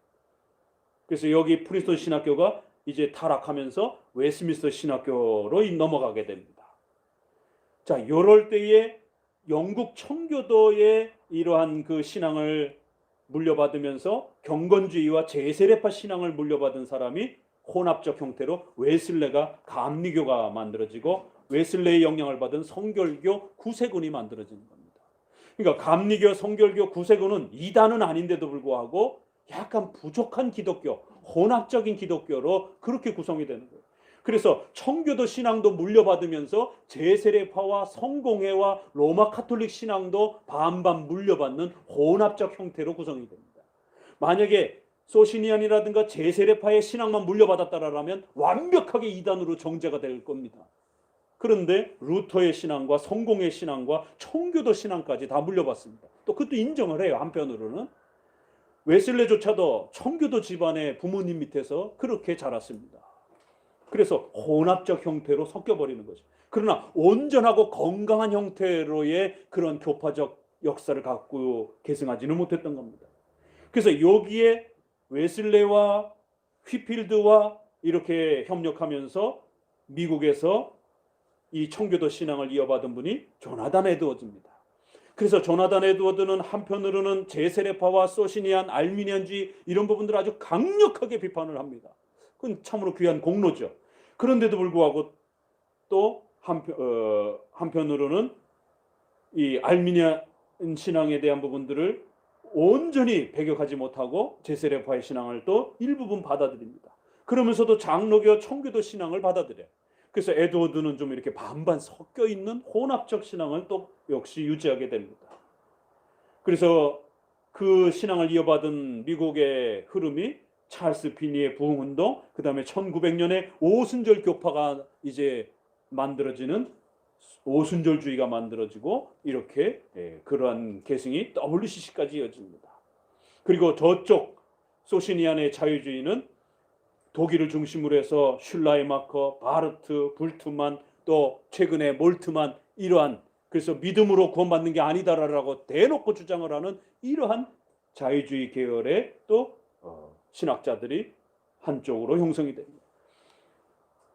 Speaker 1: 그래서 여기 프린스턴 신학교가 이제 타락하면서 웨스트민스터 신학교로 넘어가게 됩니다. 자, 이럴 때에 영국 청교도의 이러한 그 신앙을 물려받으면서 경건주의와 제세례파 신앙을 물려받은 사람이 혼합적 형태로 웨슬레가 감리교가 만들어지고 웨슬레의 영향을 받은 성결교 구세군이 만들어지는 겁니다. 그러니까 감리교, 성결교, 구세군은 이단은 아닌데도 불구하고 약간 부족한 기독교, 혼합적인 기독교로 그렇게 구성이 되는 거예요. 그래서 청교도 신앙도 물려받으면서 제세례파와 성공회와 로마 카톨릭 신앙도 반반 물려받는 혼합적 형태로 구성이 됩니다. 만약에 소시니안이라든가 제세례파의 신앙만 물려받았다라면 완벽하게 이단으로 정제가 될 겁니다. 그런데 루터의 신앙과 성공의 신앙과 청교도 신앙까지 다 물려받습니다. 또 그것도 인정을 해요. 한편으로는 웨슬레조차도 청교도 집안의 부모님 밑에서 그렇게 자랐습니다. 그래서 혼합적 형태로 섞여버리는 거죠. 그러나 온전하고 건강한 형태로의 그런 교파적 역사를 갖고 계승하지는 못했던 겁니다. 그래서 여기에 웨슬레와 휘필드와 이렇게 협력하면서 미국에서 이 청교도 신앙을 이어받은 분이 조나단 에드워즈입니다. 그래서 조나단 에드워드는 한편으로는 제세례파와 소시니안, 알미니안주의 이런 부분들을 아주 강력하게 비판을 합니다. 그건 참으로 귀한 공로죠. 그런데도 불구하고 또 한편으로는 이 알미니안 신앙에 대한 부분들을 온전히 배격하지 못하고 제세례파의 신앙을 또 일부분 받아들입니다. 그러면서도 장로교, 청교도 신앙을 받아들여요. 그래서 에드워드는 좀 이렇게 반반 섞여 있는 혼합적 신앙을 또 역시 유지하게 됩니다. 그래서 그 신앙을 이어받은 미국의 흐름이 찰스 피니의 부흥운동, 그 다음에 1900년에 오순절 교파가 이제 만들어지는 오순절주의가 만들어지고 이렇게 그러한 계승이 WCC까지 이어집니다. 그리고 저쪽 소시니안의 자유주의는 독일을 중심으로 해서 슐라이마커, 바르트, 불트만, 또 최근에 몰트만, 이러한, 그래서 믿음으로 구원받는 게 아니다라고 대놓고 주장을 하는 이러한 자유주의 계열의 또 신학자들이 한쪽으로 형성이 됩니다.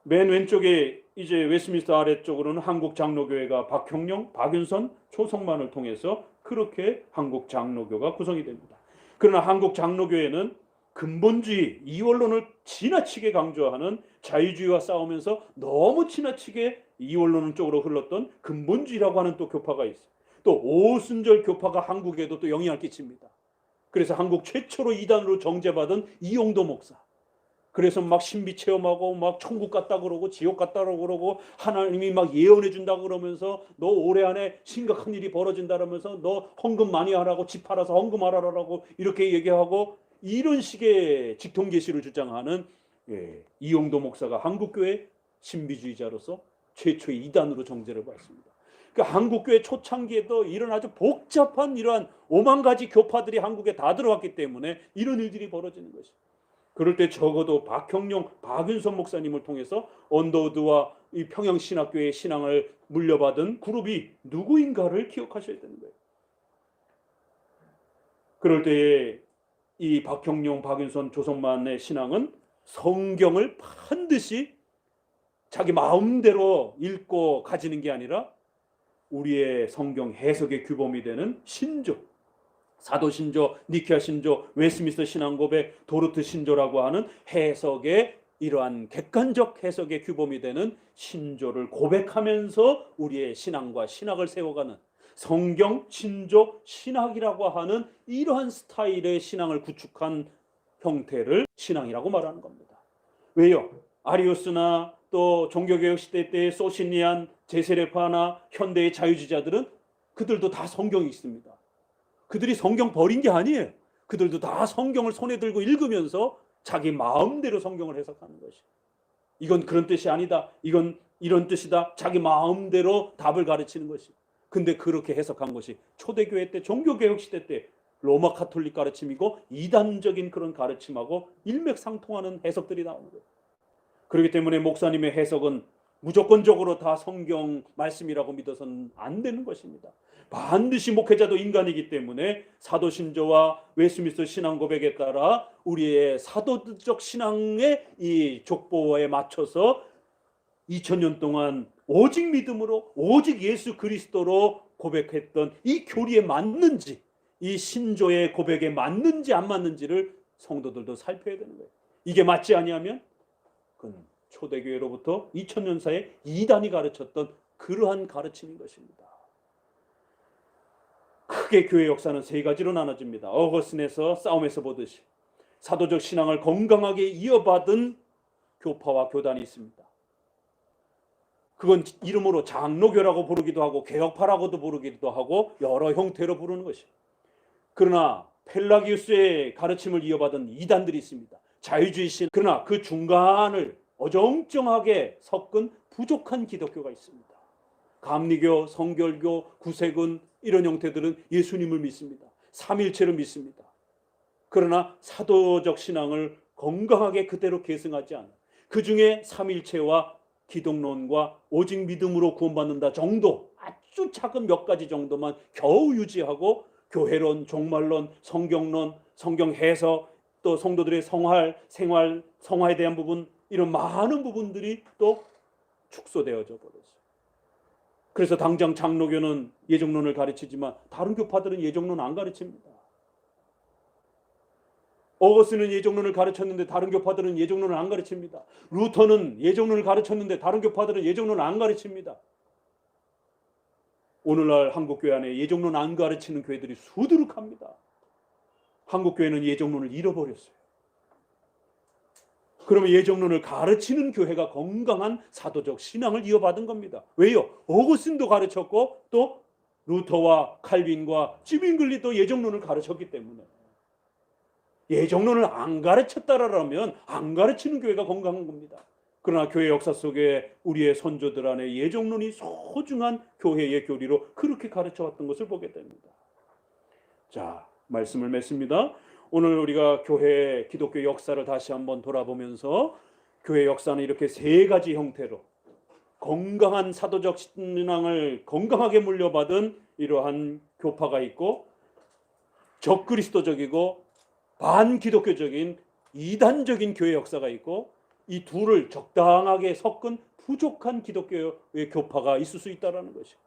Speaker 1: 맨 왼쪽에 이제 웨스트민스터 아래쪽으로는 한국 장로교회가 박형룡, 박윤선, 초성만을 통해서 그렇게 한국 장로교가 구성이 됩니다. 그러나 한국 장로교회는 근본주의, 이원론을 지나치게 강조하는 자유주의와 싸우면서 너무 지나치게 이원론 쪽으로 흘렀던 근본주의라고 하는 또 교파가 있어요. 또 오순절 교파가 한국에도 또 영향을 끼칩니다. 그래서 한국 최초로 이단으로 정제받은 이용도 목사. 그래서 막 신비 체험하고 막 천국 갔다 그러고 지옥 갔다 그러고 하나님이 막 예언해 준다 그러면서 너 올해 안에 심각한 일이 벌어진다 그러면서 너 헌금 많이 하라고, 집 팔아서 헌금하라고 이렇게 얘기하고 이런 식의 직통계시를 주장하는 이용도 목사가 한국교회 신비주의자로서 최초의 이단으로 정제를 받습니다. 그러니까 한국교회 초창기에도 이런 아주 복잡한 이러한 5만 가지 교파들이 한국에 다 들어왔기 때문에 이런 일들이 벌어지는 것입니다. 그럴 때 적어도 박형룡, 박윤선 목사님을 통해서 언더우드와 이 평양신학교의 신앙을 물려받은 그룹이 누구인가를 기억하셔야 되는 거예요. 그럴 때에 이 박형룡, 박윤선, 조성만의 신앙은 성경을 반드시 자기 마음대로 읽고 가지는 게 아니라 우리의 성경 해석의 규범이 되는 신조, 사도신조, 니케아 신조, 웨스트민스터 신앙고백, 도르트 신조라고 하는 해석의 이러한 객관적 해석의 규범이 되는 신조를 고백하면서 우리의 신앙과 신학을 세워가는 성경 신조 신학이라고 하는 이러한 스타일의 신앙을 구축한 형태를 신앙이라고 말하는 겁니다. 왜요? 아리우스나 또 종교개혁 시대 때의 소시니안, 제세례파나 현대의 자유주의자들은 그들도 다 성경이 있습니다. 그들이 성경 버린 게 아니에요. 그들도 다 성경을 손에 들고 읽으면서 자기 마음대로 성경을 해석하는 것이. 이건 그런 뜻이 아니다. 이건 이런 뜻이다. 자기 마음대로 답을 가르치는 것이. 근데 그렇게 해석한 것이 초대교회 때, 종교개혁 시대 때 로마 카톨릭 가르침이고 이단적인 그런 가르침하고 일맥상통하는 해석들이 나오는 거예요. 그렇기 때문에 목사님의 해석은 무조건적으로 다 성경 말씀이라고 믿어서는 안 되는 것입니다. 반드시 목회자도 인간이기 때문에 사도신조와 웨스트민스터 신앙고백에 따라 우리의 사도적 신앙의 이 족보에 맞춰서 2000년 동안 오직 믿음으로 오직 예수 그리스도로 고백했던 이 교리에 맞는지, 이 신조의 고백에 맞는지 안 맞는지를 성도들도 살펴야 되는 거예요. 이게 맞지 아니하면 그건 초대교회로부터 2000년 사이에 이단이 가르쳤던 그러한 가르침인 것입니다. 크게 교회 역사는 세 가지로 나눠집니다. 어거스틴에서 싸움에서 보듯이 사도적 신앙을 건강하게 이어받은 교파와 교단이 있습니다. 그건 이름으로 장로교라고 부르기도 하고 개혁파라고도 부르기도 하고 여러 형태로 부르는 것이. 그러나 펠라기우스의 가르침을 이어받은 이단들이 있습니다. 자유주의 신. 그러나 그 중간을 어정쩡하게 섞은 부족한 기독교가 있습니다. 감리교, 성결교, 구세군 이런 형태들은 예수님을 믿습니다. 삼일체를 믿습니다. 그러나 사도적 신앙을 건강하게 그대로 계승하지 않아. 그 중에 삼일체와 기독론과 오직 믿음으로 구원받는다 정도, 아주 작은 몇 가지 정도만 겨우 유지하고 교회론, 종말론, 성경론, 성경 해석, 또 성도들의 생활, 성화에 대한 부분, 이런 많은 부분들이 또 축소되어져 버렸어요. 그래서 당장 장로교는 예정론을 가르치지만 다른 교파들은 예정론 안 가르칩니다. 어거스틴은 예정론을 가르쳤는데 다른 교파들은 예정론을 안 가르칩니다. 루터는 예정론을 가르쳤는데 다른 교파들은 예정론을 안 가르칩니다. 오늘날 한국교회 안에 예정론 안 가르치는 교회들이 수두룩합니다. 한국교회는 예정론을 잃어버렸어요. 그러면 예정론을 가르치는 교회가 건강한 사도적 신앙을 이어받은 겁니다. 왜요? 어거스틴도 가르쳤고 또 루터와 칼빈과 찌빙글리도 예정론을 가르쳤기 때문에. 예정론을 안 가르쳤다라면 안 가르치는 교회가 건강한 겁니다. 그러나 교회 역사 속에 우리의 선조들 안에 예정론이 소중한 교회의 교리로 그렇게 가르쳐왔던 것을 보게 됩니다. 자, 말씀을 맺습니다. 오늘 우리가 교회 기독교 역사를 다시 한번 돌아보면서 교회 역사는 이렇게 세 가지 형태로 건강한 사도적 신앙을 건강하게 물려받은 이러한 교파가 있고 적그리스도적이고 반기독교적인 이단적인 교회 역사가 있고 이 둘을 적당하게 섞은 부족한 기독교의 교파가 있을 수 있다는 것이죠.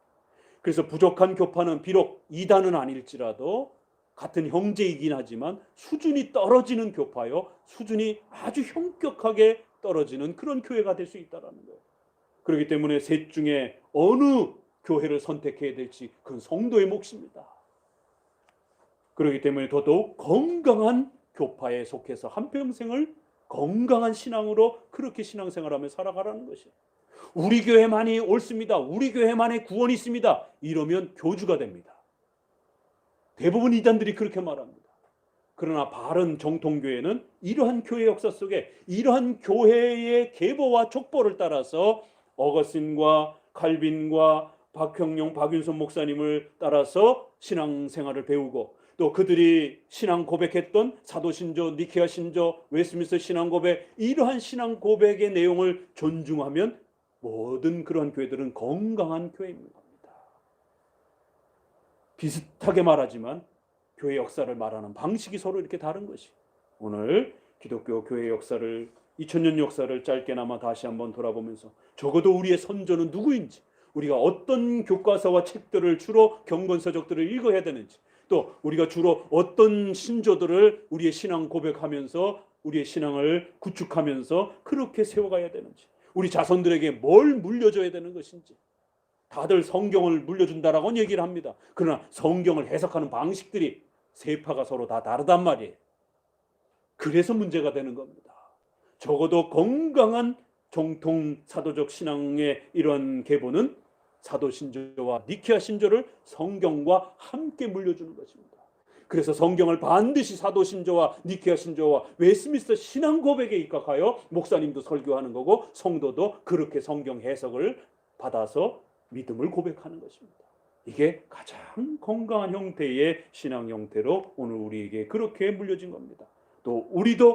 Speaker 1: 그래서 부족한 교파는 비록 이단은 아닐지라도 같은 형제이긴 하지만 수준이 떨어지는 교파요, 수준이 아주 현격하게 떨어지는 그런 교회가 될 수 있다는 거예요. 그렇기 때문에 셋 중에 어느 교회를 선택해야 될지 그건 성도의 몫입니다. 그렇기 때문에 더더욱 건강한 교파에 속해서 한평생을 건강한 신앙으로 그렇게 신앙생활하며 살아가라는 것이에요. 우리 교회만이 옳습니다. 우리 교회만의 구원이 있습니다. 이러면 교주가 됩니다. 대부분 이단들이 그렇게 말합니다. 그러나 바른 정통교회는 이러한 교회 역사 속에 이러한 교회의 계보와 족보를 따라서 어거스틴과 칼빈과 박형룡, 박윤선 목사님을 따라서 신앙생활을 배우고 또 그들이 신앙 고백했던 사도신조, 니케아 신조, 웨스트민스터 신앙 고백, 이러한 신앙 고백의 내용을 존중하면 모든 그러한 교회들은 건강한 교회입니다. 비슷하게 말하지만 교회 역사를 말하는 방식이 서로 이렇게 다른 것이, 오늘 기독교 교회 역사를, 2000년 역사를 짧게나마 다시 한번 돌아보면서 적어도 우리의 선조는 누구인지, 우리가 어떤 교과서와 책들을 주로 경건서적들을 읽어야 되는지, 또 우리가 주로 어떤 신조들을 우리의 신앙 고백하면서 우리의 신앙을 구축하면서 그렇게 세워가야 되는지, 우리 자손들에게 뭘 물려줘야 되는 것인지. 다들 성경을 물려준다라고 얘기를 합니다. 그러나 성경을 해석하는 방식들이 세파가 서로 다 다르단 말이에요. 그래서 문제가 되는 겁니다. 적어도 건강한 정통 사도적 신앙의 이런 계보는 사도신조와 니케아 신조를 성경과 함께 물려주는 것입니다. 그래서 성경을 반드시 사도신조와 니케아 신조와 웨스트민스터 신앙 고백에 입각하여 목사님도 설교하는 거고, 성도도 그렇게 성경 해석을 받아서 믿음을 고백하는 것입니다. 이게 가장 건강한 형태의 신앙 형태로 오늘 우리에게 그렇게 물려진 겁니다. 또 우리도